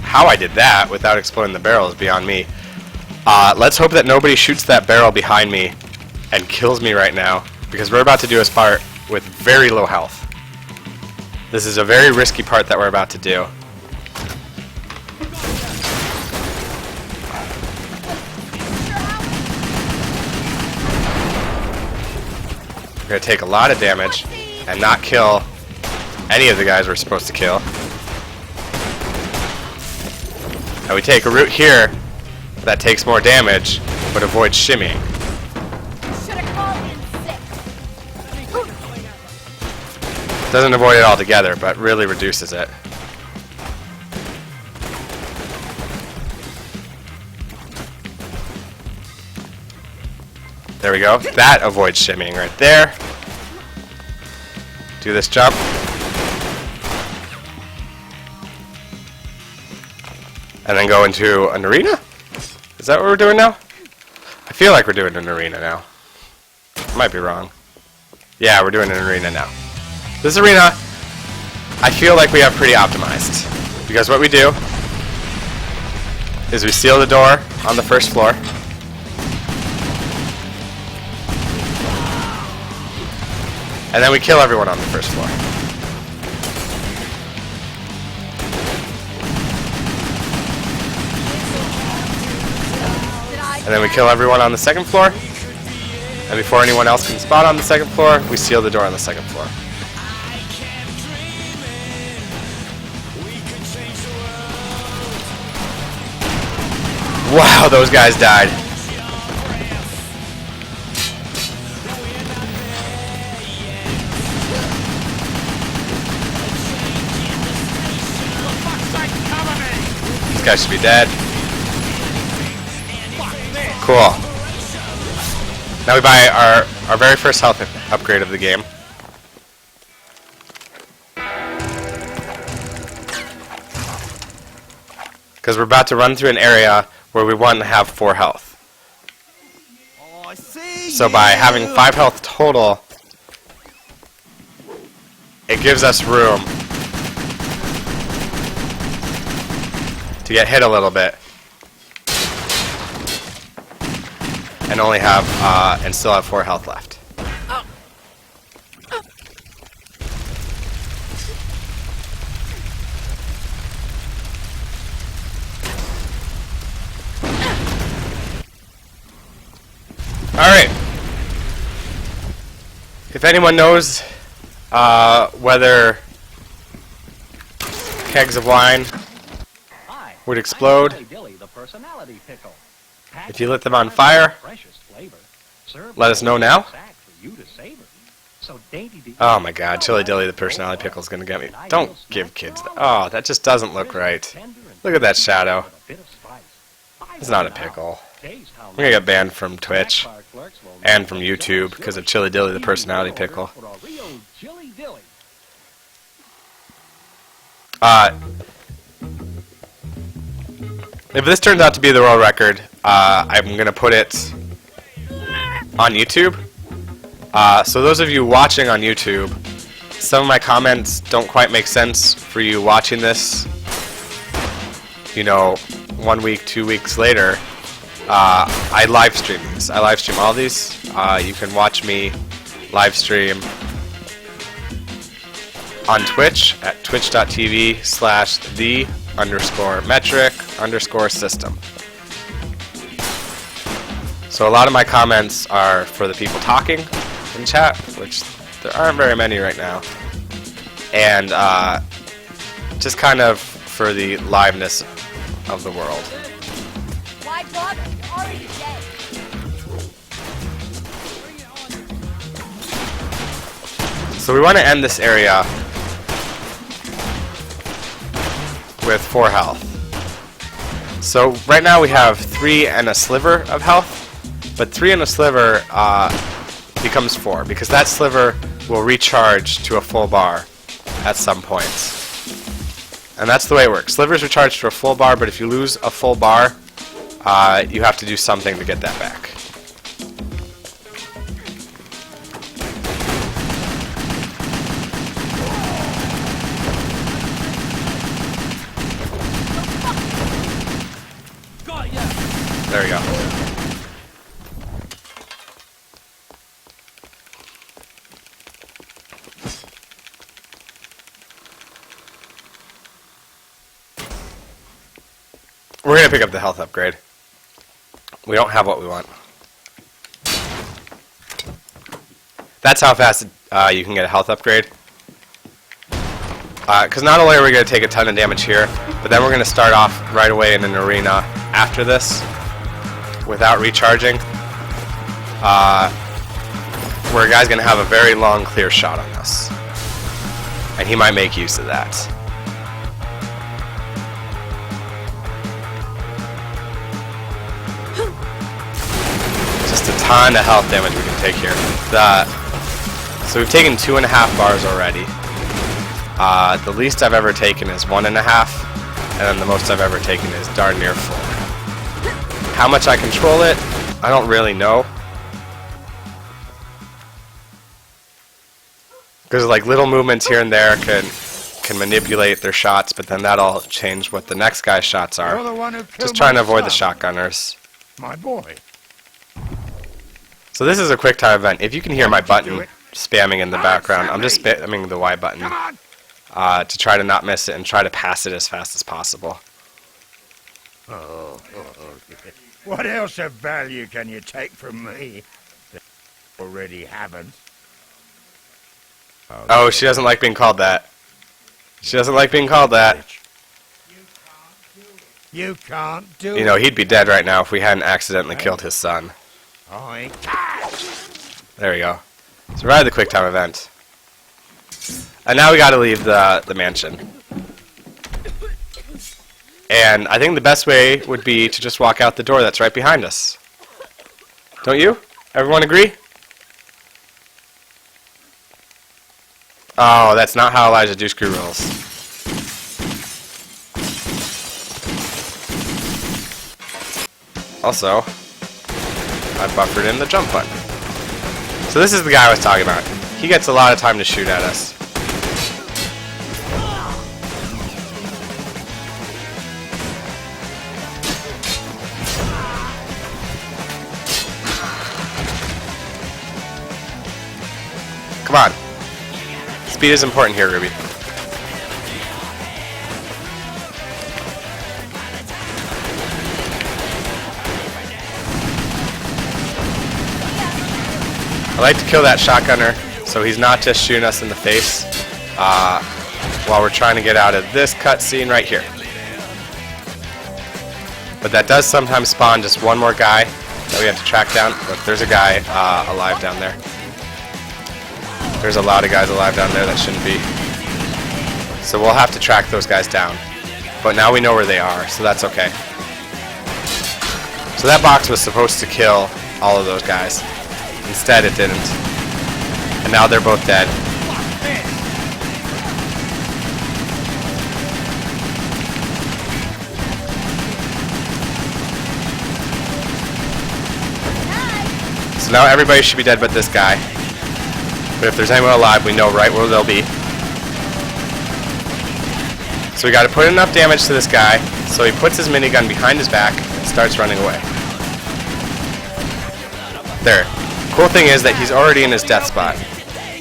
How I did that without exploding the barrel is beyond me. Let's hope that nobody shoots that barrel behind me and kills me right now, because we're about to do a part with very low health. This is a very risky part that we're about to do. We're going to take a lot of damage and not kill any of the guys we're supposed to kill. And we take a route here that takes more damage, but avoids shimmying. Doesn't avoid it altogether, but really reduces it. There we go. That avoids shimmying right there. Do this jump. And then go into an arena? Is that what we're doing now? I feel like we're doing an arena now. I might be wrong. Yeah, we're doing an arena now. This arena, I feel like we have pretty optimized. Because what we do is we seal the door on the first floor. And then we kill everyone on the first floor. And then we kill everyone on the second floor. And before anyone else can spot on the second floor, we seal the door on the second floor. Wow, those guys died. These guys should be dead. Cool. Now we buy our very first health upgrade of the game. Because we're about to run through an area where we want to have 4 health. So by having 5 health total, it gives us room to get hit a little bit. And only have, and still have 4 health left. Alright. If anyone knows whether kegs of wine would explode if you lit them on fire, let us know now. Oh my god, Chili Dilly the personality pickle is going to get me. Don't give kids that. Oh, that just doesn't look right. Look at that shadow. It's not a pickle. I'm going to get banned from Twitch and from YouTube because of Chili Dilly the personality pickle. If this turns out to be the world record, I'm going to put it on YouTube. So those of you watching on YouTube, some of my comments don't quite make sense for you watching this, you know, 1 week, 2 weeks later. I live stream these. I live stream all these. You can watch me live stream on Twitch at twitch.tv/the_metric_system. So a lot of my comments are for the people talking in chat, which there aren't very many right now, and just kind of for the liveness of the world. Why bother? You're already dead. So we want to end this area with 4 health. So right now we have 3 and a sliver of health, but 3 and a sliver becomes 4 because that sliver will recharge to a full bar at some point. And that's the way it works. Slivers recharge to a full bar, but if you lose a full bar, you have to do something to get that back. There we go. We're going to pick up the health upgrade. We don't have what we want. That's how fast you can get a health upgrade. Because not only are we going to take a ton of damage here, but then we're going to start off right away in an arena after this without recharging, where a guy's going to have a very long clear shot on us. And he might make use of that. Just a ton of health damage we can take here. So we've taken 2.5 bars already. The least I've ever taken is 1.5, and then the most I've ever taken is darn near 4. How much I control it, I don't really know. Because like little movements here and there can manipulate their shots, but then that'll change what the next guy's shots are. Just trying to avoid the shotgunners. My boy. So this is a quick time event. If you can hear my button spamming in the background, I'm just spamming the Y button to try to not miss it and try to pass it as fast as possible. What else of value can you take from me that you already haven't? Oh, she doesn't like being called that. She doesn't like being called that. You can't do it. You know, he'd be dead right now if we hadn't accidentally killed his son. I There we go. So ride the quick time event. And now we gotta leave the mansion. And I think the best way would be to just walk out the door that's right behind us. Don't you? Everyone agree? Oh, that's not how Eliza Dushku rolls. Also, I buffered in the jump button. So this is the guy I was talking about. He gets a lot of time to shoot at us. Come on. Speed is important here, Ruby. I like to kill that shotgunner so he's not just shooting us in the face while we're trying to get out of this cutscene right here. But that does sometimes spawn just one more guy that we have to track down. Look, there's a guy alive down there. There's a lot of guys alive down there that shouldn't be. So we'll have to track those guys down. But now we know where they are, so that's okay. So that box was supposed to kill all of those guys. Instead, it didn't. And now they're both dead. So now everybody should be dead but this guy. But if there's anyone alive, we know right where they'll be. So we got to put enough damage to this guy so he puts his minigun behind his back and starts running away. There. Cool thing is that he's already in his death spot.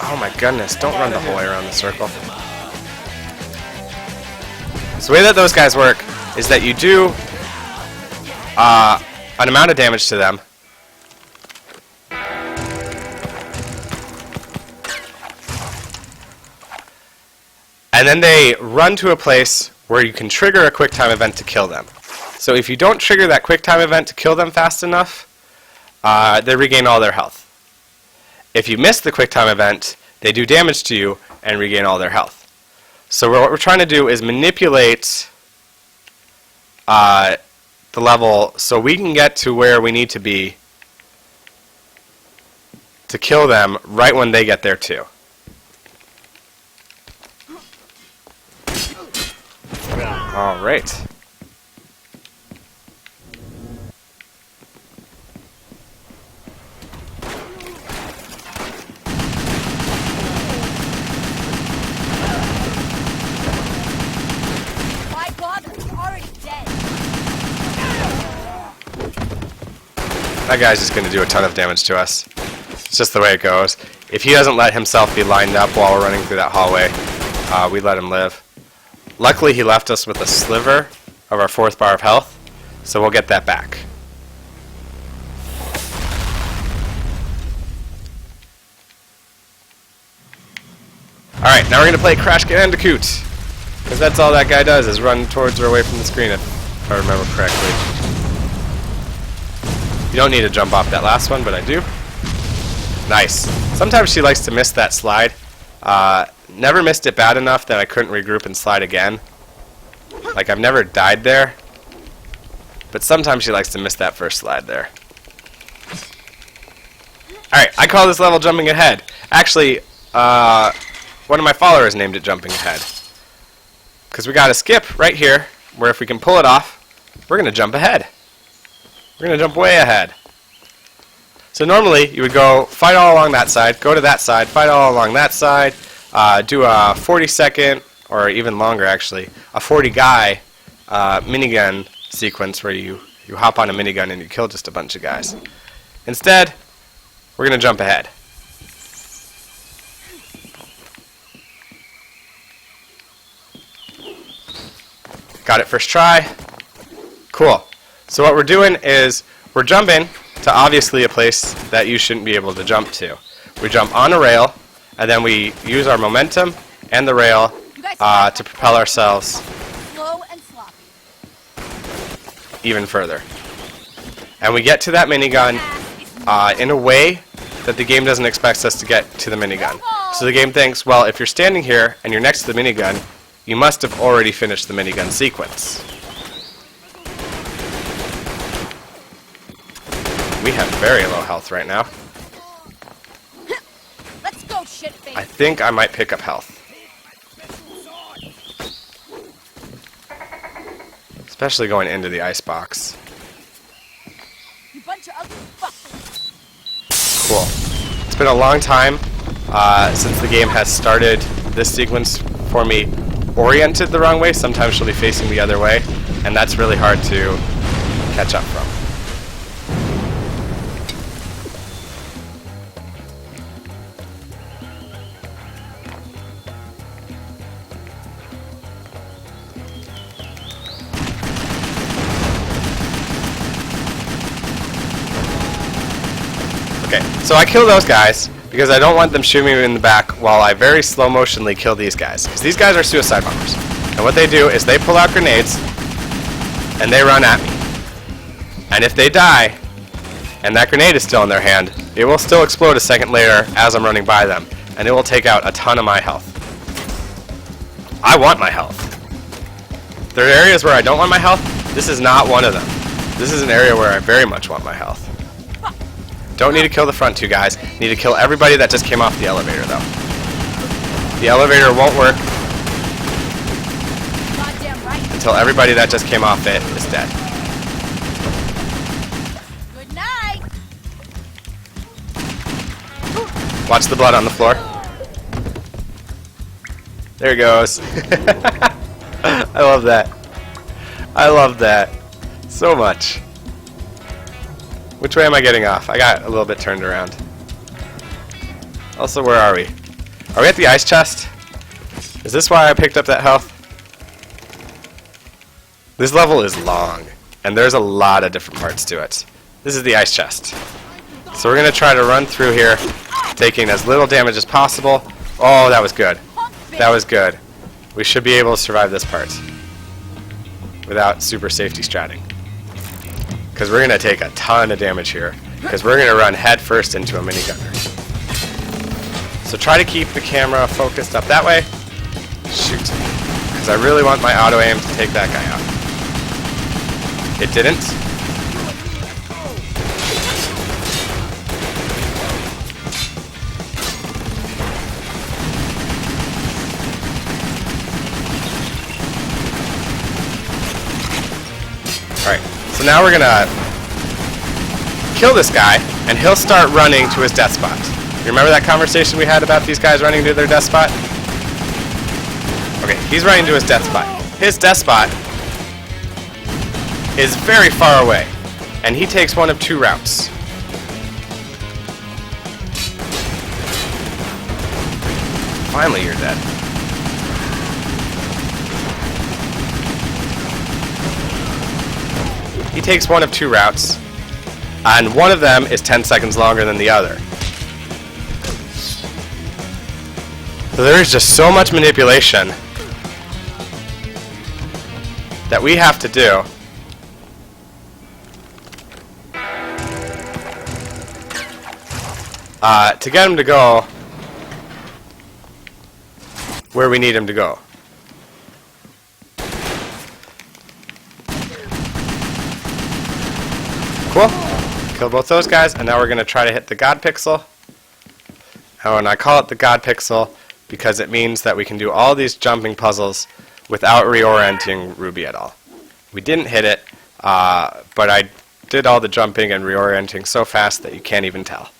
Oh my goodness, don't run the whole way around the circle. So the way that those guys work is that you do an amount of damage to them. And then they run to a place where you can trigger a quick time event to kill them. So if you don't trigger that quick time event to kill them fast enough, they regain all their health. If you miss the quick time event, they do damage to you and regain all their health. So what we're trying to do is manipulate the level so we can get to where we need to be to kill them right when they get there too. Alright. My God, he's already dead. That guy's just going to do a ton of damage to us. It's just the way it goes. If he doesn't let himself be lined up while we're running through that hallway, we let him live. Luckily, he left us with a sliver of our 4th bar of health, so we'll get that back. Alright, now we're going to play Crash Bandicoot. Because that's all that guy does, is run towards or away from the screen, if I remember correctly. You don't need to jump off that last one, but I do. Nice. Sometimes she likes to miss that slide. Never missed it bad enough that I couldn't regroup and slide again. Like, I've never died there. But sometimes she likes to miss that first slide there. Alright, I call this level Jumping Ahead. Actually, one of my followers named it Jumping Ahead. Because we got a skip right here, where if we can pull it off, we're going to jump ahead. We're going to jump way ahead. So normally, you would go fight all along that side, go to that side, fight all along that side, do a 40-second, or even longer actually, a 40-guy minigun sequence where you hop on a minigun and you kill just a bunch of guys. Instead, we're going to jump ahead. Got it first try. Cool. So what we're doing is we're jumping to obviously a place that you shouldn't be able to jump to. We jump on a rail, and then we use our momentum and the rail to propel ourselves Slow and sloppy. even further. And we get to that minigun in a way that the game doesn't expect us to get to the minigun. So the game thinks, well, if you're standing here and you're next to the minigun, you must have already finished the minigun sequence. We have very low health right now. Let's go, shitface. I think I might pick up health. Especially going into the icebox. You bunch of ugly fuckers. Cool. It's been a long time since the game has started this sequence for me oriented the wrong way. Sometimes she'll be facing the other way, and that's really hard to catch up from. Okay, so I kill those guys because I don't want them shooting me in the back while I very slow motionly kill these guys. Because these guys are suicide bombers. And what they do is they pull out grenades and they run at me. And if they die and that grenade is still in their hand, it will still explode a second later as I'm running by them. And it will take out a ton of my health. I want my health. There are areas where I don't want my health. This is not one of them. This is an area where I very much want my health. Don't need to kill the front two guys. Need to kill everybody that just came off the elevator, though. The elevator won't work Goddamn right. until everybody that just came off it is dead. Good night. Watch the blood on the floor. There it goes. I love that. I love that so much. Which way am I getting off? I got a little bit turned around. Also, where are we? Are we at the ice chest? Is this why I picked up that health? This level is long, and there's a lot of different parts to it. This is the ice chest. So we're going to try to run through here, taking as little damage as possible. Oh, that was good. That was good. We should be able to survive this part without super safety stratting. Because we're going to take a ton of damage here. Because we're going to run head first into a minigunner. So try to keep the camera focused up that way. Shoot. Because I really want my auto aim to take that guy out. It didn't. Alright, so now we're gonna kill this guy, and he'll start running to his death spot. You remember that conversation we had about these guys running to their death spot? Okay, he's running to his death spot. His death spot is very far away, and he takes one of two routes. Finally, you're dead. He takes one of two routes, and one of them is 10 seconds longer than the other. So there is just so much manipulation that we have to do to get him to go where we need him to go. Cool. Killed both those guys, and now we're going to try to hit the God Pixel. And I call it the God Pixel because it means that we can do all these jumping puzzles without reorienting Ruby at all. We didn't hit it, but I did all the jumping and reorienting so fast that you can't even tell.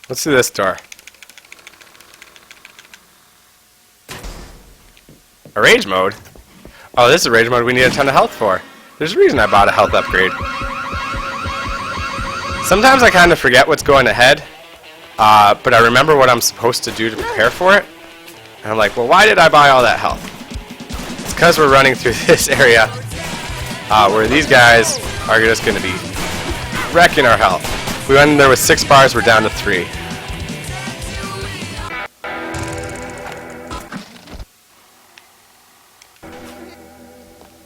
Let's do this door. A rage mode? Oh, this is a rage mode we need a ton of health for. There's a reason I bought a health upgrade. Sometimes I kind of forget what's going ahead, but I remember what I'm supposed to do to prepare for it. And I'm like, well, why did I buy all that health? It's because we're running through this area where these guys are just going to be wrecking our health. We went in there with 6 bars, we're down to 3.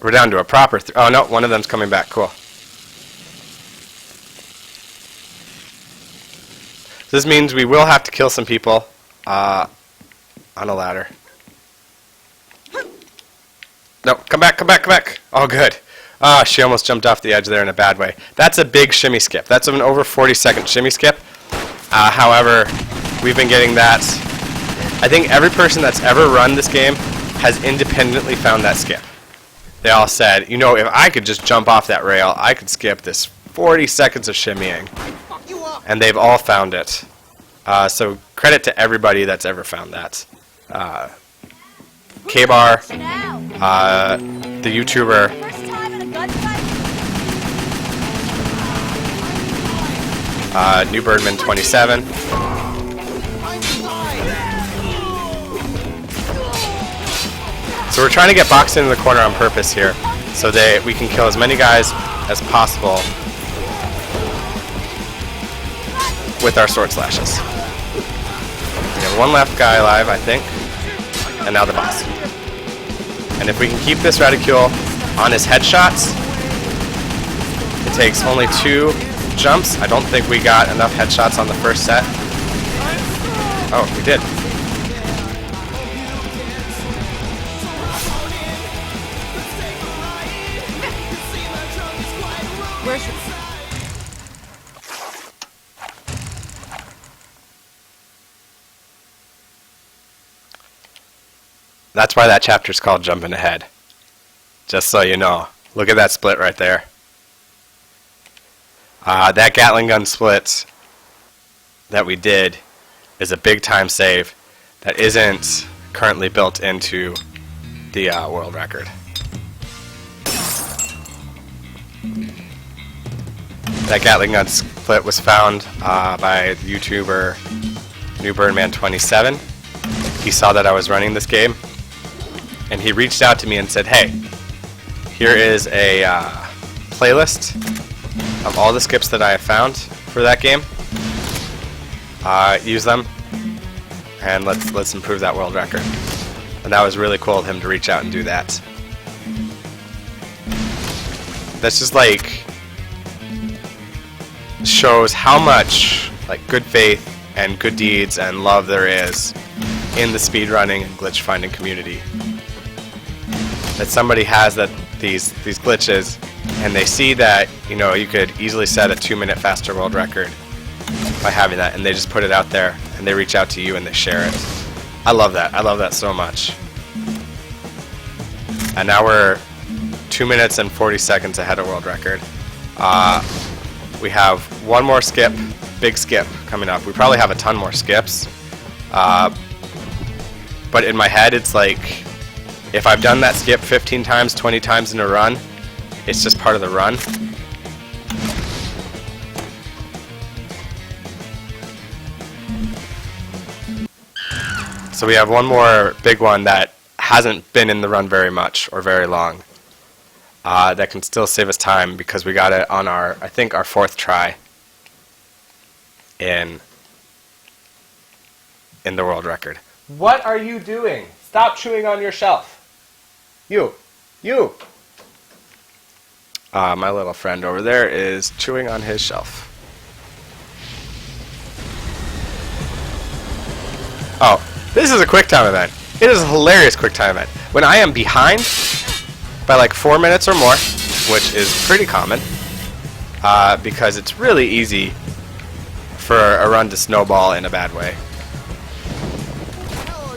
We're down to a proper oh no, one of them's coming back. Cool. This means we will have to kill some people on a ladder. No, come back, come back, come back. Oh, good. Ah, she almost jumped off the edge there in a bad way. That's a big shimmy skip. That's an over 40-second shimmy skip. However, we've been getting that. I think every person that's ever run this game has independently found that skip. They all said, you know, if I could just jump off that rail, I could skip this 40 seconds of shimmying. And they've all found it. So credit to everybody that's ever found that. K-Bar, the YouTuber, New Birdman 27. So we're trying to get boxed into the corner on purpose here, so that we can kill as many guys as possible with our sword slashes. We have one left guy alive, I think, and now the boss. And if we can keep this reticule on his headshots, it takes only 2 jumps. I don't think we got enough headshots on the first set. Oh, we did. That's why that chapter's called Jumping Ahead. Just so you know. Look at that split right there. That Gatling gun split that we did is a big time save that isn't currently built into the world record. That Gatling gun split was found by the YouTuber New Birdman 27. He saw that I was running this game, and he reached out to me and said, hey, here is a playlist of all the skips that I have found for that game. Use them, and let's improve that world record. And that was really cool of him to reach out and do that. That's just like shows how much like good faith and good deeds and love there is in the speedrunning and glitch finding community. That somebody has these glitches, and they see that, you know, you could easily set a 2-minute faster world record by having that, and they just put it out there, and they reach out to you and they share it. I love that. I love that so much. And now we're 2 minutes and 40 seconds ahead of world record. We have one more skip, big skip coming up. We probably have a ton more skips. But in my head, it's like, if I've done that skip 15 times, 20 times in a run, it's just part of the run. So we have one more big one that hasn't been in the run very much or very long. That can still save us time because we got it on our, I think, our 4th try in the world record. What are you doing? Stop chewing on your shelf. You. My little friend over there is chewing on his shelf. Oh, this is a quick time event. It is a hilarious quick time event. When I am behind by like 4 minutes or more, which is pretty common, because it's really easy for a run to snowball in a bad way.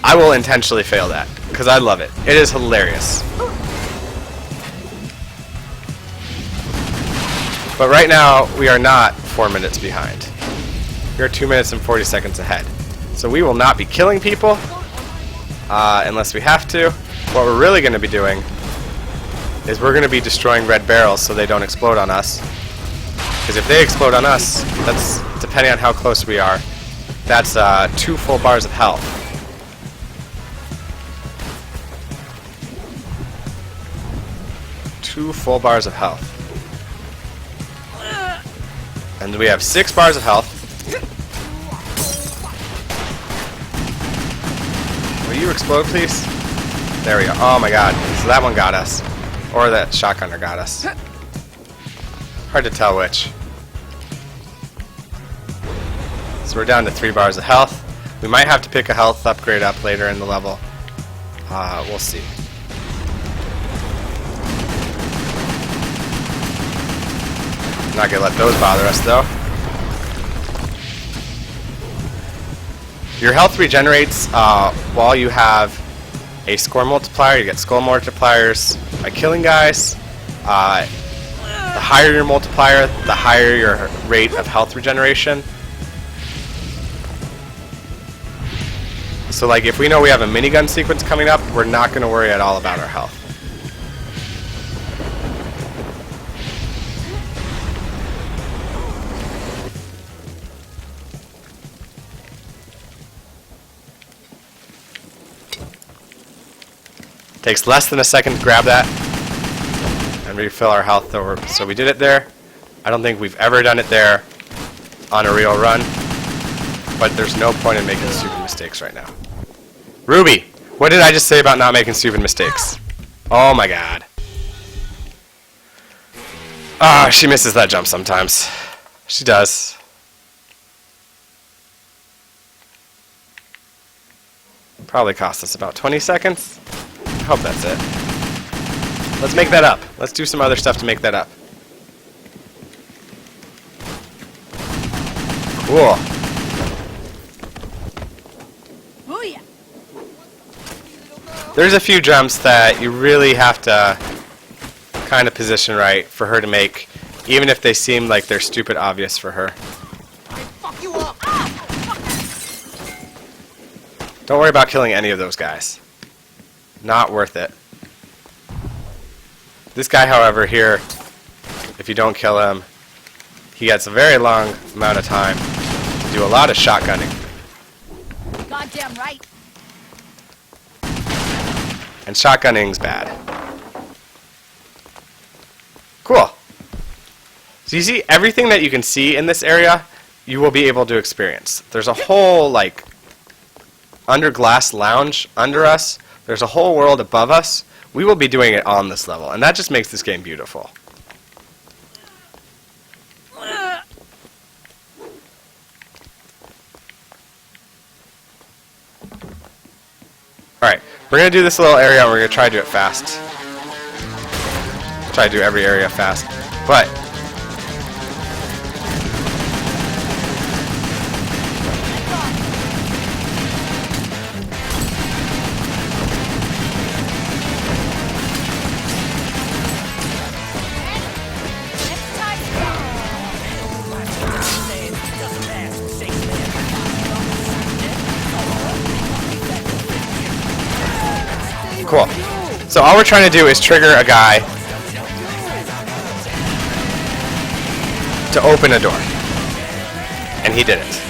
I will intentionally fail that, because I love it. It is hilarious. But right now, we are not 4 minutes behind. We are 2 minutes and 40 seconds ahead. So we will not be killing people, unless we have to. What we're really going to be doing is we're going to be destroying red barrels so they don't explode on us. Because if they explode on us, that's, depending on how close we are, that's 2 full bars of health. Two full bars of health. And we have 6 bars of health. Will you explode, please? There we go. Oh my god. So that one got us. Or that shotgunner got us. Hard to tell which. So we're down to 3 bars of health. We might have to pick a health upgrade up later in the level. We'll see. Not gonna let those bother us though. Your health regenerates while you have a score multiplier. You get skull multipliers by killing guys. The higher your multiplier, the higher your rate of health regeneration. So like if we know we have a minigun sequence coming up, we're not gonna worry at all about our health. Takes less than a second to grab that and refill our health over. So we did it there. I don't think we've ever done it there on a real run, but there's no point in making stupid mistakes right now. Ruby, what did I just say about not making stupid mistakes? Oh my god. Ah, she misses that jump sometimes. She does. Probably cost us about 20 seconds. I hope that's it. Let's make that up. Let's do some other stuff to make that up. Cool. Booyah. There's a few jumps that you really have to kind of position right for her to make, even if they seem like they're stupid obvious for her. Fuck you up. Don't worry about killing any of those guys. Not worth it. This guy, however, here, if you don't kill him, he gets a very long amount of time to do a lot of shotgunning. Goddamn right. And shotgunning's bad. Cool. So you see, everything that you can see in this area, you will be able to experience. There's a whole, like, under glass lounge under us. There's a whole world above us. We will be doing it on this level, and that just makes this game beautiful. Alright, we're going to do this little area and we're going to try to do it fast. Try to do every area fast. But cool. So all we're trying to do is trigger a guy to open a door. And he did it.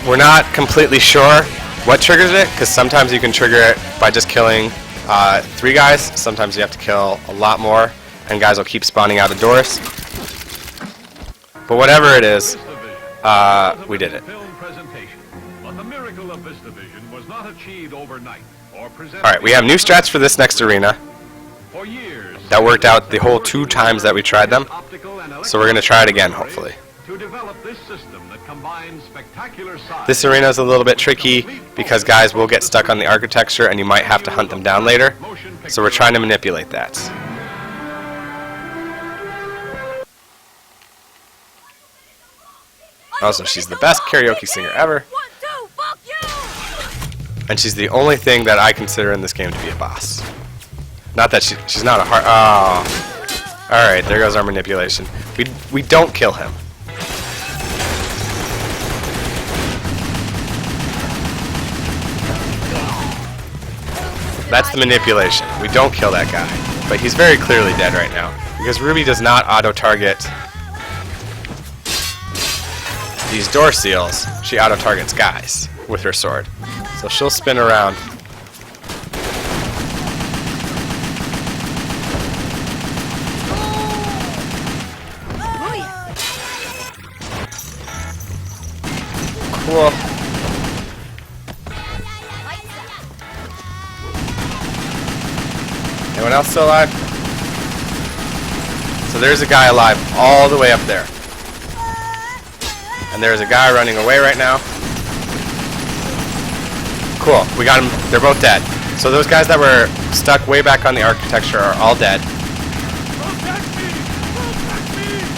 We're not completely sure what triggers it, because sometimes you can trigger it by just killing 3 guys. Sometimes you have to kill a lot more, and guys will keep spawning out of doors. But whatever it is, we did it. Alright, we have new strats for this next arena. That worked out the whole 2 times that we tried them. So we're going to try it again, hopefully. This arena is a little bit tricky because guys will get stuck on the architecture and you might have to hunt them down later. So we're trying to manipulate that. Also, she's the best karaoke singer ever. And she's the only thing that I consider in this game to be a boss. Not that she's not a hard... Oh. Alright, there goes our manipulation. We don't kill him. That's the manipulation. We don't kill that guy. But he's very clearly dead right now. Because Ruby does not auto-target these door seals. She auto-targets guys with her sword. So she'll spin around. Cool. Anyone else still alive? So there's a guy alive all the way up there. And there's a guy running away right now. Cool, we got them. They're both dead. So those guys that were stuck way back on the architecture are all dead.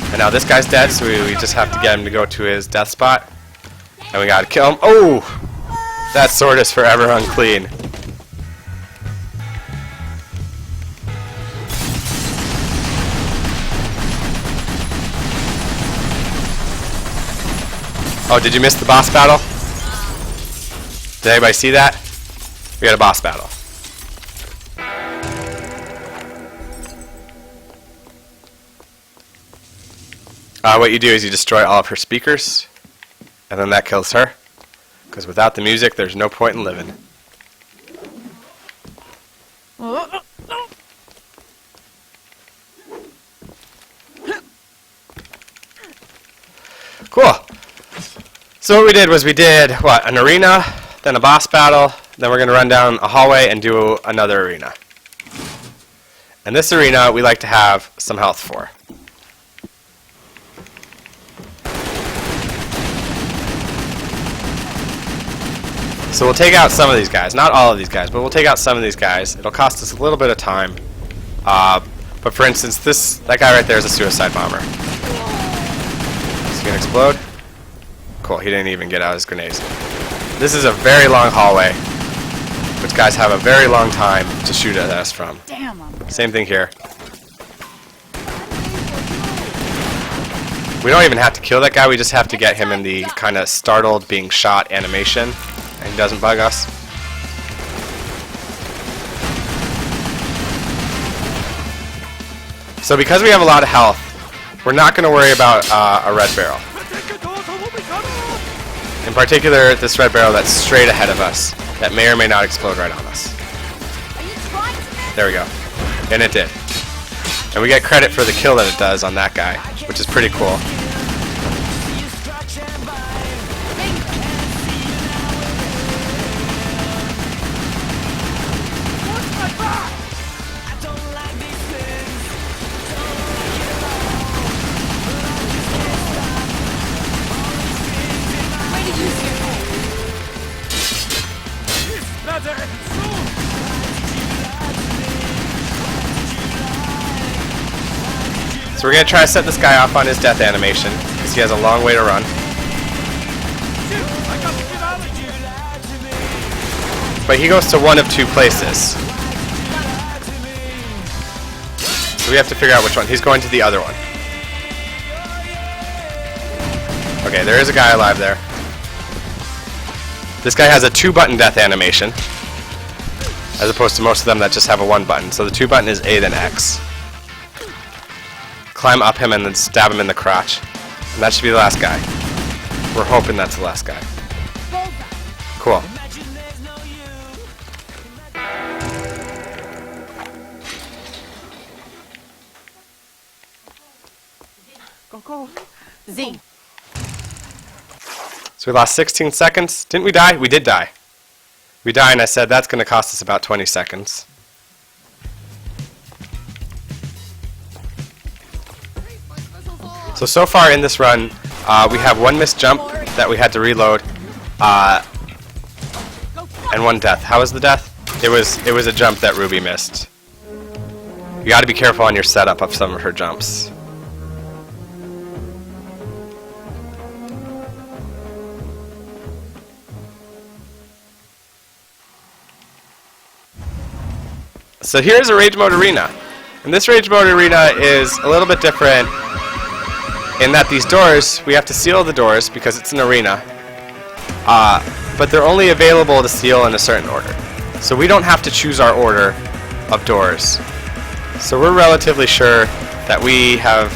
And now this guy's dead, so we just have to get him to go to his death spot. And we gotta kill him. Oh! That sword is forever unclean. Oh, did you miss the boss battle? Did anybody see that? We had a boss battle. What you do is you destroy all of her speakers, and then that kills her. Because without the music, there's no point in living. Cool. So what we did was we did, what, an arena, then a boss battle, then we're going to run down a hallway and do another arena. And this arena we like to have some health for. So we'll take out some of these guys, not all of these guys, but we'll take out some of these guys. It'll cost us a little bit of time. But for instance, that guy right there is a suicide bomber. Is he going to explode? Cool, he didn't even get out his grenades. This is a very long hallway, which guys have a very long time to shoot at us from. Damn, same thing here. We don't even have to kill that guy, we just have to get him in the kind of startled being shot animation, and he doesn't bug us. So because we have a lot of health, we're not going to worry about a red barrel. In particular, this red barrel that's straight ahead of us, that may or may not explode right on us. There we go. And it did. And we get credit for the kill that it does on that guy, which is pretty cool. So we're going to try to set this guy off on his death animation, because he has a long way to run. But he goes to one of two places. So we have to figure out which one. He's going to the other one. Okay, there is a guy alive there. This guy has a 2-button death animation, as opposed to most of them that just have a 1-button. So the 2-button is A, then X. Climb up him and then stab him in the crotch. And that should be the last guy. We're hoping that's the last guy. Cool. Go. Z. So we lost 16 seconds. Didn't we die? We did die. We died, and I said that's going to cost us about 20 seconds. So far in this run, we have 1 missed jump that we had to reload, and 1 death. How was the death? It was a jump that Ruby missed. You got to be careful on your setup of some of her jumps. So here's a Rage Mode Arena. And this Rage Mode Arena is a little bit different in that these doors, we have to seal the doors because it's an arena. But they're only available to seal in a certain order. So we don't have to choose our order of doors. So we're relatively sure that we have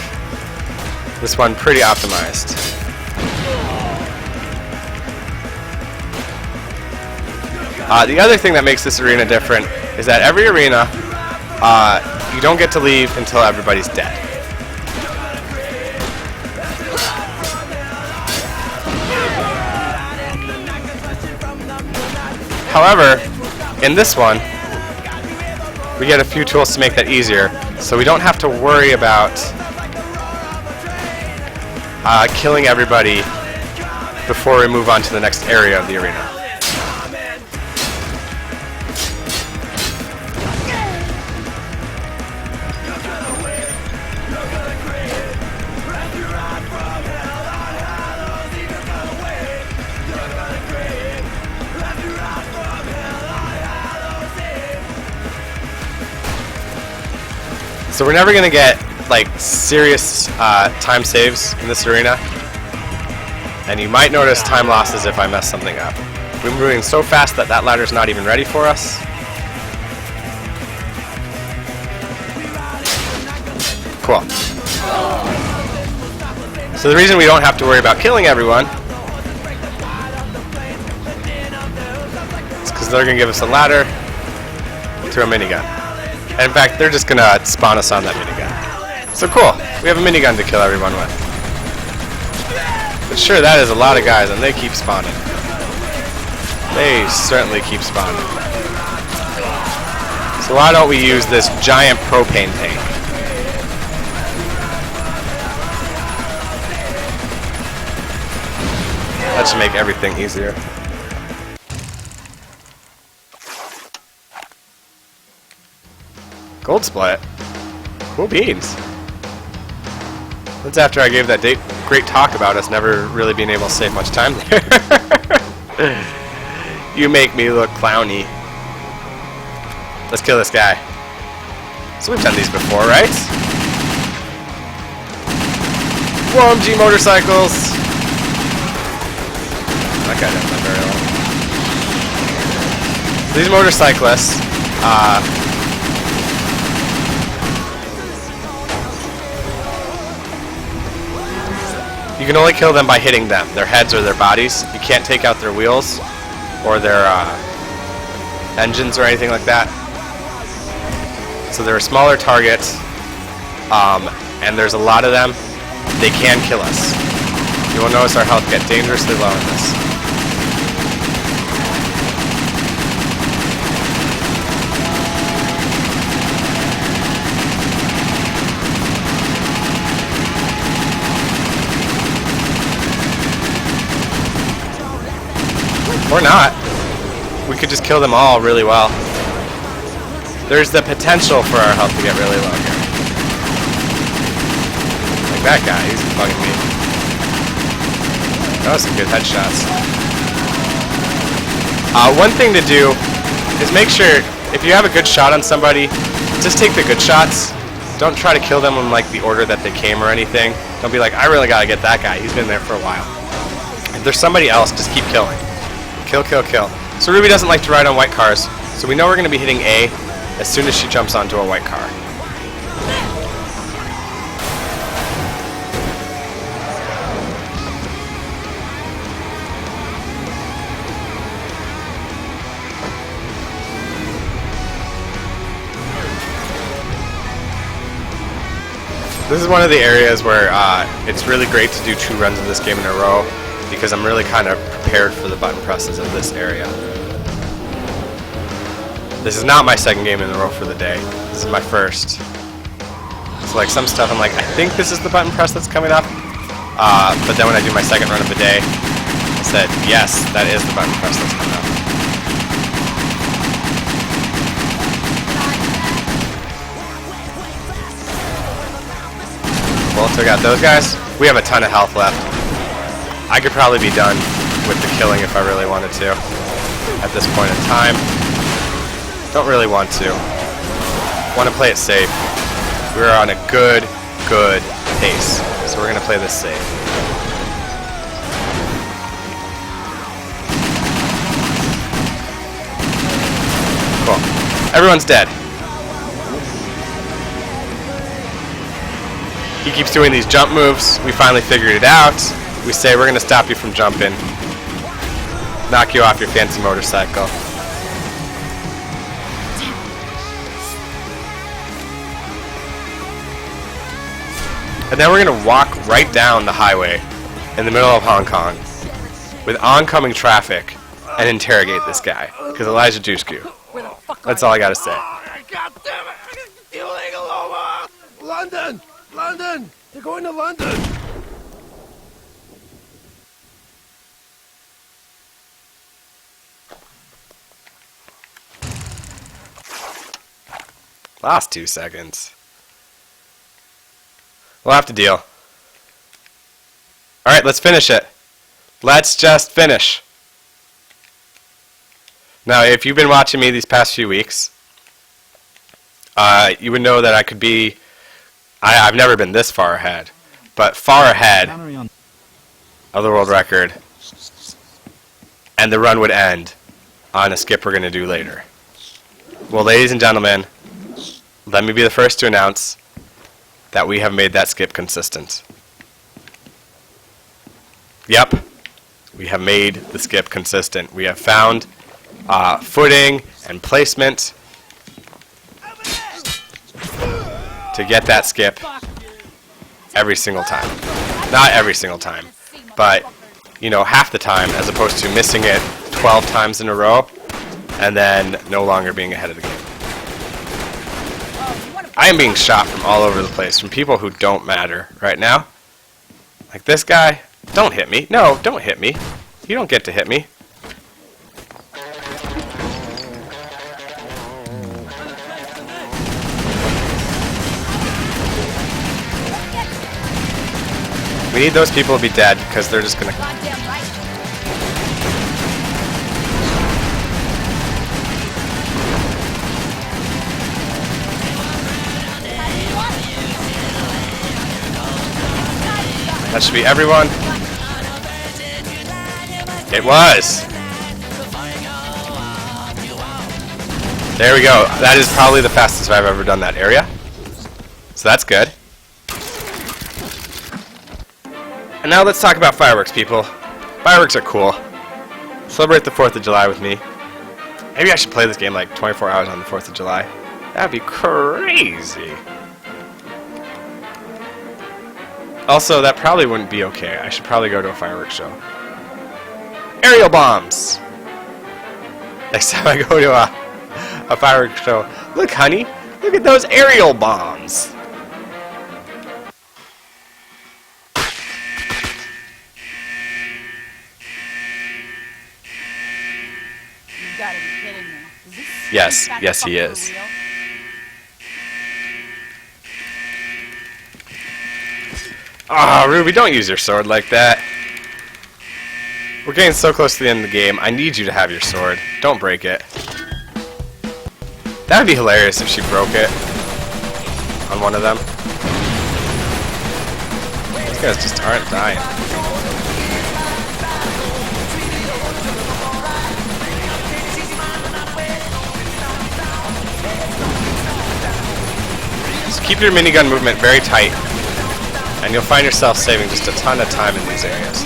this one pretty optimized. The other thing that makes this arena different is that every arena, you don't get to leave until everybody's dead. However, in this one, we get a few tools to make that easier, so we don't have to worry about killing everybody before we move on to the next area of the arena. So we're never going to get like serious time saves in this arena, and you might notice time losses if I mess something up. We're moving so fast that that ladder's not even ready for us. Cool. So the reason we don't have to worry about killing everyone is because they're going to give us a ladder to a minigun. And in fact, they're just going to spawn us on that minigun. So cool. We have a minigun to kill everyone with. But sure, that is a lot of guys, and they keep spawning. They certainly keep spawning. So why don't we use this giant propane tank? That should make everything easier. Gold split. Cool beans. That's after I gave that great talk about us never really being able to save much time there. You make me look clowny. Let's kill this guy. So we've done these before, right? OMG motorcycles. That guy didn't live very long. These motorcyclists, you can only kill them by hitting them, their heads or their bodies. You can't take out their wheels or their engines or anything like that. So they're a smaller target, and there's a lot of them. They can kill us. You will notice our health get dangerously low in this. Or not. We could just kill them all really well. There's the potential for our health to get really low here. Like that guy, he's bugging me. That was some good headshots. One thing to do is make sure, if you have a good shot on somebody, just take the good shots. Don't try to kill them in like the order that they came or anything. Don't be like, I really gotta get that guy, he's been there for a while. If there's somebody else, just keep killing. Kill, kill, kill. So Ruby doesn't like to ride on white cars, so we know we're gonna be hitting A as soon as she jumps onto a white car. This is one of the areas where it's really great to do 2 runs of this game in a row because I'm really kind of prepared for the button presses of this area. This is not my second game in a row for the day. This is my first. So like some stuff I'm like, I think this is the button press that's coming up. But then when I do my second run of the day, I said, yes, that is the button press that's coming up. Well, took out those guys. We have a ton of health left. I could probably be done with the killing if I really wanted to at this point in time. Don't really want to. Want to play it safe. We're on a good pace. So we're going to play this safe. Cool. Everyone's dead. He keeps doing these jump moves. We finally figured it out. We say we're going to stop you from jumping. Knock you off your fancy motorcycle. And then we're going to walk right down the highway in the middle of Hong Kong with oncoming traffic and interrogate this guy. Because Eliza Dushku. That's all I got to say. God damn it! Illegal over! London! London! They're going to London! Last 2 seconds. We'll have to deal. Alright, let's finish it. Let's just finish. Now, if you've been watching me these past few weeks, you would know that I could be... I've never been this far ahead, but far ahead of the world record, and the run would end on a skip we're going to do later. Well, ladies and gentlemen, let me be the first to announce that we have made that skip consistent. Yep, we have made the skip consistent. We have found footing and placement to get that skip every single time. Not every single time, but, you know, half the time, as opposed to missing it 12 times in a row and then no longer being ahead of the game. I am being shot from all over the place, from people who don't matter right now. Like this guy. Don't hit me. No, don't hit me. You don't get to hit me. We need those people to be dead because they're just gonna... That should be everyone. It was. There we go. That is probably the fastest I've ever done that area. So that's good. And now let's talk about fireworks, people. Fireworks are cool. Celebrate the 4th of July with me. Maybe I should play this game like 24 hours on the 4th of July. That'd be crazy. Also, that probably wouldn't be okay. I should probably go to a fireworks show. Aerial bombs! Next time I go to a fireworks show. Look, honey. Look at those aerial bombs. You gotta be kidding me. Is this Yes, back yes, he fucking is. real? Ah, Ruby, don't use your sword like that. We're getting so close to the end of the game. I need you to have your sword. Don't break it. That would be hilarious if she broke it on one of them. These guys just aren't dying. So keep your minigun movement very tight, and you'll find yourself saving just a ton of time in these areas.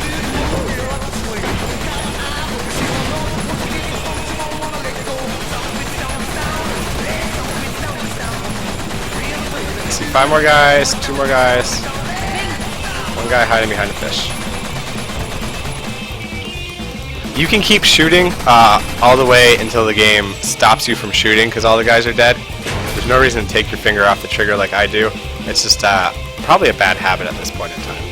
See 5 more guys, 2 more guys, 1 guy hiding behind a fish. You can keep shooting all the way until the game stops you from shooting because all the guys are dead. There's no reason to take your finger off the trigger like I do. It's just probably a bad habit at this point in time.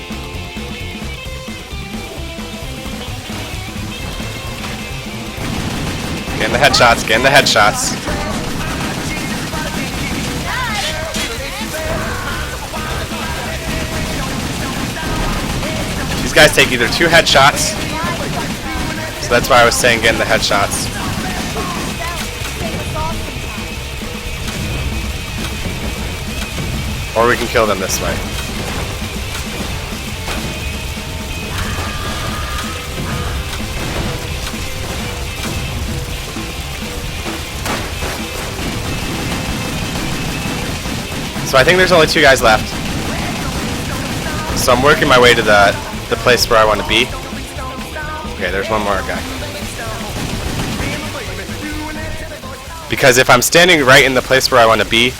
Getting the headshots, getting the headshots. These guys take either 2 headshots, so that's why I was saying getting the headshots. Or we can kill them this way. So I think there's only 2 guys left. So I'm working my way to the place where I want to be. Okay, there's 1 more guy. Because if I'm standing right in the place where I want to be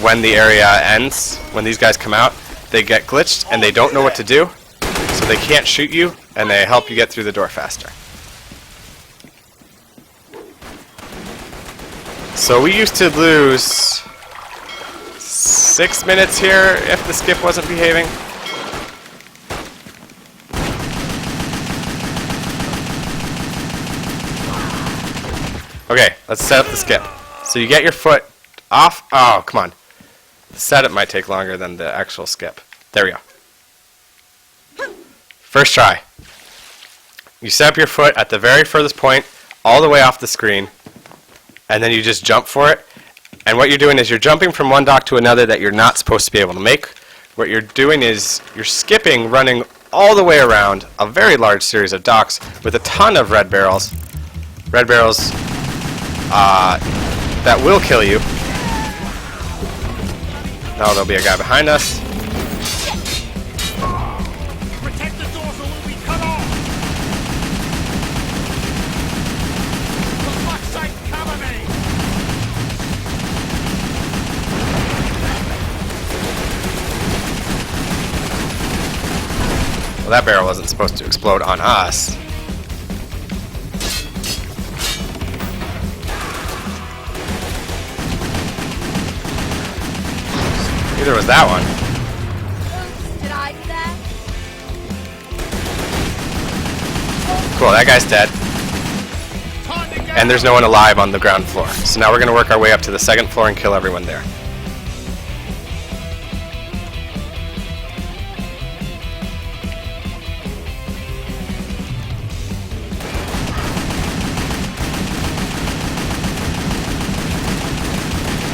when the area ends, when these guys come out, they get glitched and they don't know what to do, so they can't shoot you, and they help you get through the door faster. So we used to lose 6 minutes here if the skip wasn't behaving. Okay, let's set up the skip. So you get your foot off. Oh, come on. The setup might take longer than the actual skip. There we go. First try. You set up your foot at the very furthest point, all the way off the screen, and then you just jump for it. And what you're doing is you're jumping from one dock to another that you're not supposed to be able to make. What you're doing is you're skipping, running all the way around a very large series of docks with a ton of red barrels. Red barrels that will kill you. Now there'll be a guy behind us. Protect the doors or we'll be cut off! For fuck's sake, cover me! Well, that barrel wasn't supposed to explode on us. Neither was that one. Oops, did I do that? Cool, that guy's dead. And there's no one alive on the ground floor. So now we're going to work our way up to the 2nd floor and kill everyone there.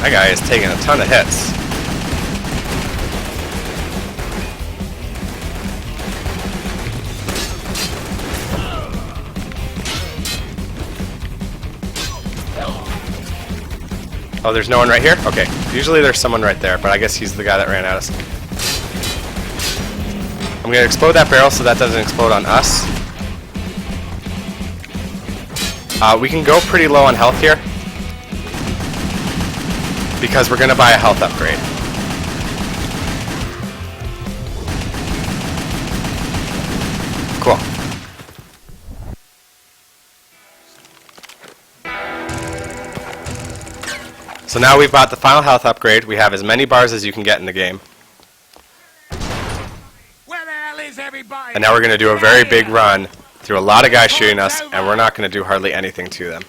That guy is taking a ton of hits. Oh, there's no one right here? Okay. Usually there's someone right there, but I guess he's the guy that ran at us. I'm going to explode that barrel so that doesn't explode on us. We can go pretty low on health here, because we're going to buy a health upgrade. Cool. So now we've bought the final health upgrade. We have as many bars as you can get in the game. Where the hell is everybody? And now we're going to do a very big run through a lot of guys shooting us, and we're not going to do hardly anything to them.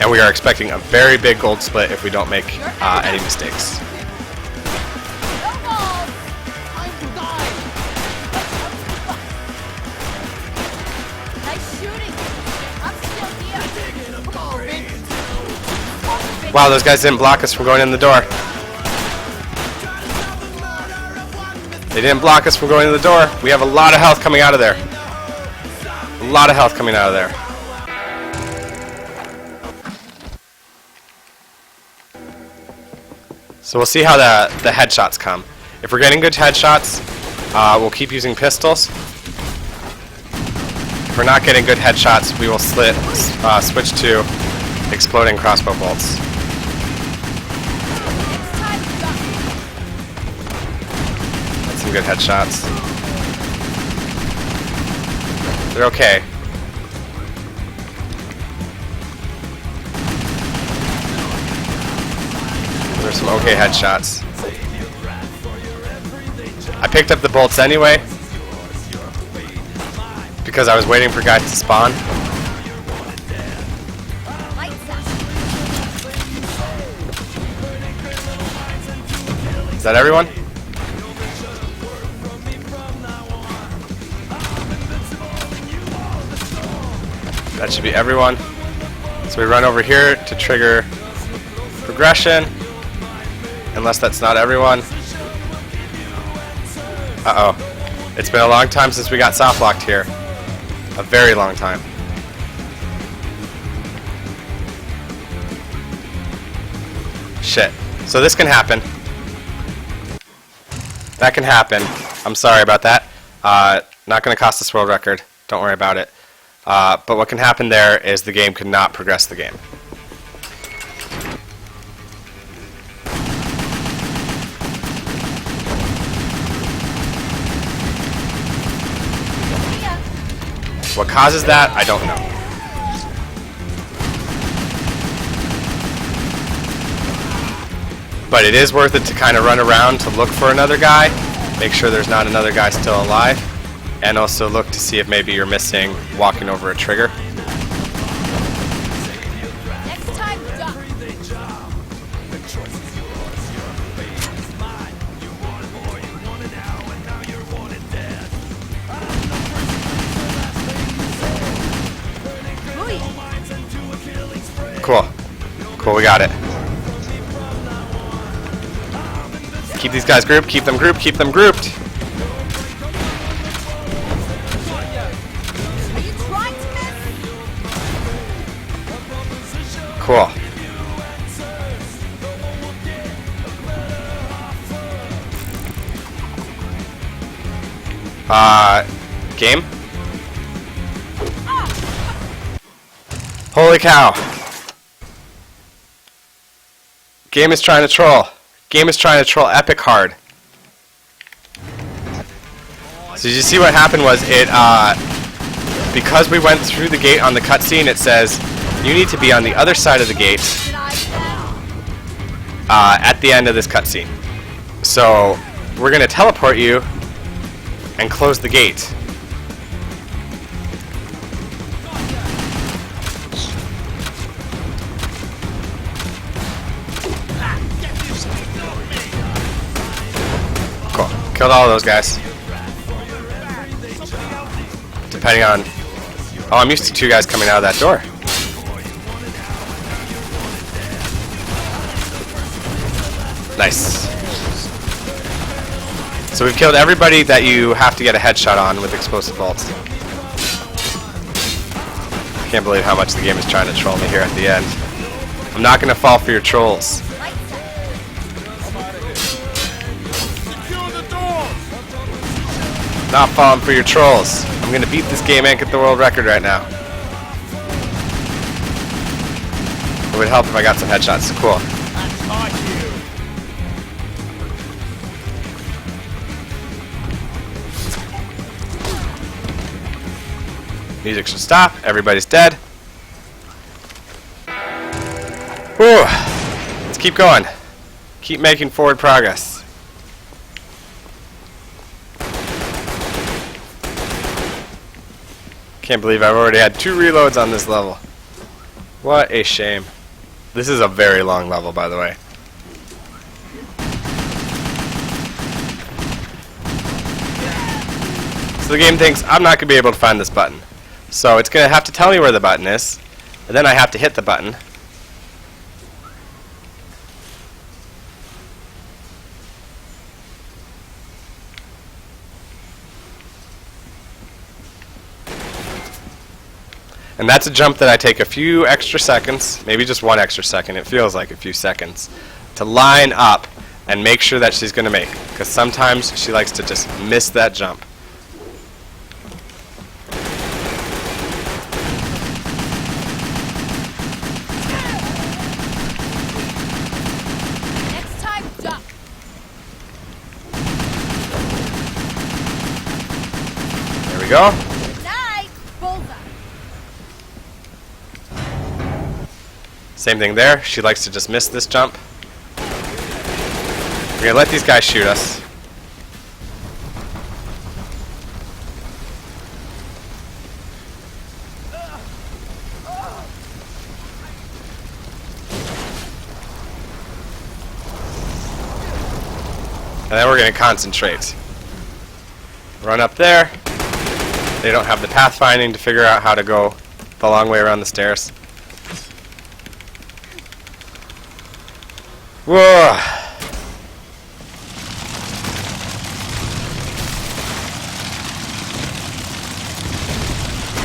And we are expecting a very big gold split if we don't make any mistakes. Nice shooting. I'm still here. Come on, Vince. Wow, those guys didn't block us from going in the door. They didn't block us from going in the door. We have a lot of health coming out of there. A lot of health coming out of there. So we'll see how the headshots come. If we're getting good headshots, we'll keep using pistols. If we're not getting good headshots, we will switch to exploding crossbow bolts. That's some good headshots. They're okay. There's some okay headshots. I picked up the bolts anyway because I was waiting for guys to spawn. Is that everyone? That should be everyone. So we run over here to trigger progression. Unless that's not everyone. Uh-oh. It's been a long time since we got soft locked here. A very long time. Shit. So this can happen. That can happen. I'm sorry about that. Not going to cost us world record. Don't worry about it. But what can happen there is the game could not progress the game. What causes that, I don't know. But it is worth it to kind of run around to look for another guy, make sure there's not another guy still alive, and also look to see if maybe you're missing walking over a trigger. Next time, duck. Cool. Cool, we got it. Keep these guys grouped, keep them grouped, keep them grouped. Are you trying to miss? Cool. Game? Holy cow. Game is trying to troll. Game is trying to troll epic hard. So did you see what happened was it, because we went through the gate on the cutscene, it says you need to be on the other side of the gate at the end of this cutscene. So we're going to teleport you and close the gate. Cool. Killed all of those guys. Depending on... Oh, I'm used to 2 guys coming out of that door. Nice. So we've killed everybody that you have to get a headshot on with explosive bolts. Can't believe how much the game is trying to troll me here at the end. I'm not going to fall for your trolls. Not falling for your trolls. I'm going to beat this game and get the world record right now. It would help if I got some headshots. Cool. Music should stop. Everybody's dead. Whew. Let's keep going. Keep making forward progress. Can't believe I've already had 2 reloads on this level. What a shame. This is a very long level, by the way. So the game thinks I'm not going to be able to find this button. So it's going to have to tell me where the button is, and then I have to hit the button. And that's a jump that I take a few extra seconds, maybe just 1 extra second, it feels like a few seconds, to line up and make sure that she's going to make. Because sometimes she likes to just miss that jump. Next time, duck. There we go. Night, bullseye. Same thing there. She likes to just miss this jump. We're going to let these guys shoot us. And then we're going to concentrate. Run up there. They don't have the pathfinding to figure out how to go the long way around the stairs. Whoa!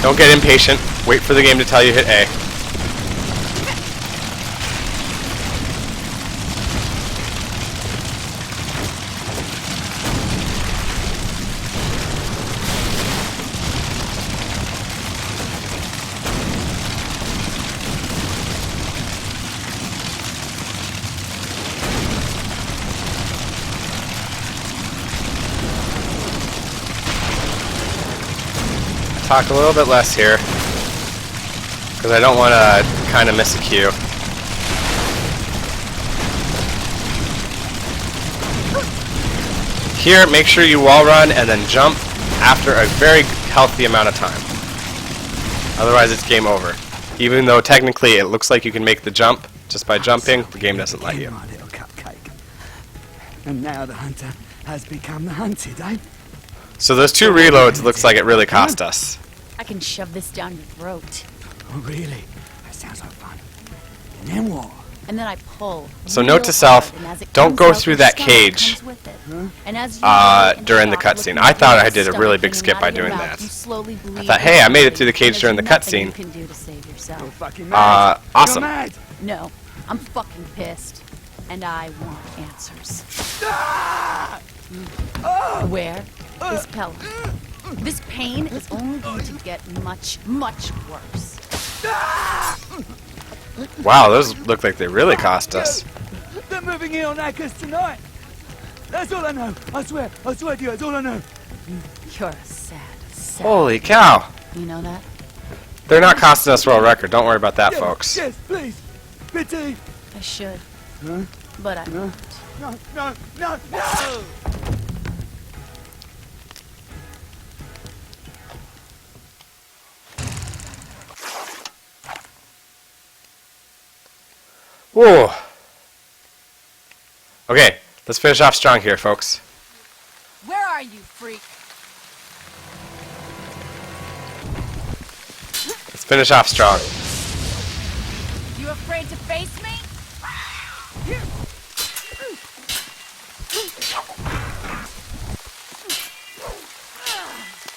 Don't get impatient. Wait for the game to tell you hit A. Talk a little bit less here because I don't want to kind of miss a cue. Here, make sure you wall run and then jump after a very healthy amount of time. Otherwise, it's game over. Even though technically it looks like you can make the jump just by jumping, the game doesn't let you. My little cupcake. And now the hunter has become the hunted, eh? So those 2 reloads looks like it really cost us. I can shove this down your throat. Oh, really? That sounds like fun. And then what? And then I pull. So real note to self, hard, and as it don't comes go out, through your that stomach cage, comes with it. And as you during the stop cutscene. looking I thought at I did a your really stomach big skip coming by out of your doing mouth, that. you slowly bleed thought, hey, I made it through the and cage there's during the nothing cutscene. you can do to save yourself. You're fucking mad. Awesome. You're mad. No, I'm fucking pissed. And I want answers. Where is Pella? This pain is only going to get much, much worse. Wow, those look like they really cost us. They're moving in on Akers tonight. That's all I know. I swear to you, that's all I know. You're a sad, sad. Holy cow. You know that? They're not costing us world record. Don't worry about that, folks. Yes, please. Pity. I should. Huh? But I won't. No, no, no, no! Whoa. Okay, let's finish off strong here, folks. Where are you, freak? Let's finish off strong. You afraid to face me?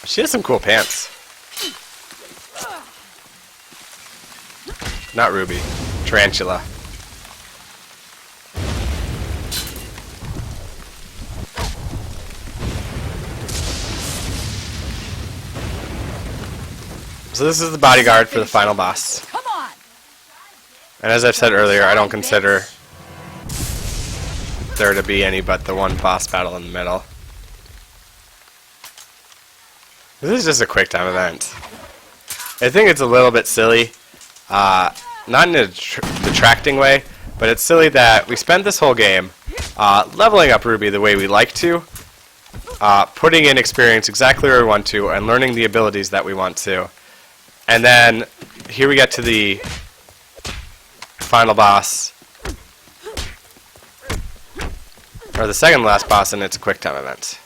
She has some cool pants. Not Ruby. Tarantula. So this is the bodyguard for the final boss. Come on! And as I've said earlier, I don't consider there to be any but the one boss battle in the middle. This is just a quick time event. I think it's a little bit silly, not in a detracting way, but it's silly that we spent this whole game leveling up Ruby the way we like to, putting in experience exactly where we want to, and learning the abilities that we want to. And then here we get to the final boss. Or the second to last boss, and it's a quick time event.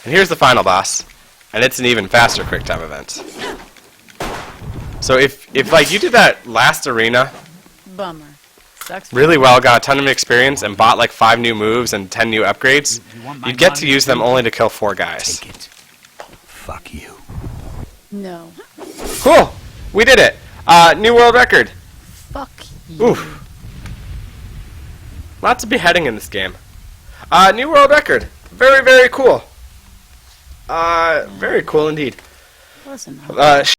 And here's the final boss, and it's an even faster quick time event. So if like you did that last arena Bummer. Sucks. really well, got a ton of experience, and bought like 5 new moves and 10 new upgrades, you'd get to use them only to kill 4 guys. Take it. Fuck you. No. Cool! We did it! New world record! Fuck you. Oof. Lots of beheading in this game. New world record. Very, very cool. Very cool indeed. Close enough.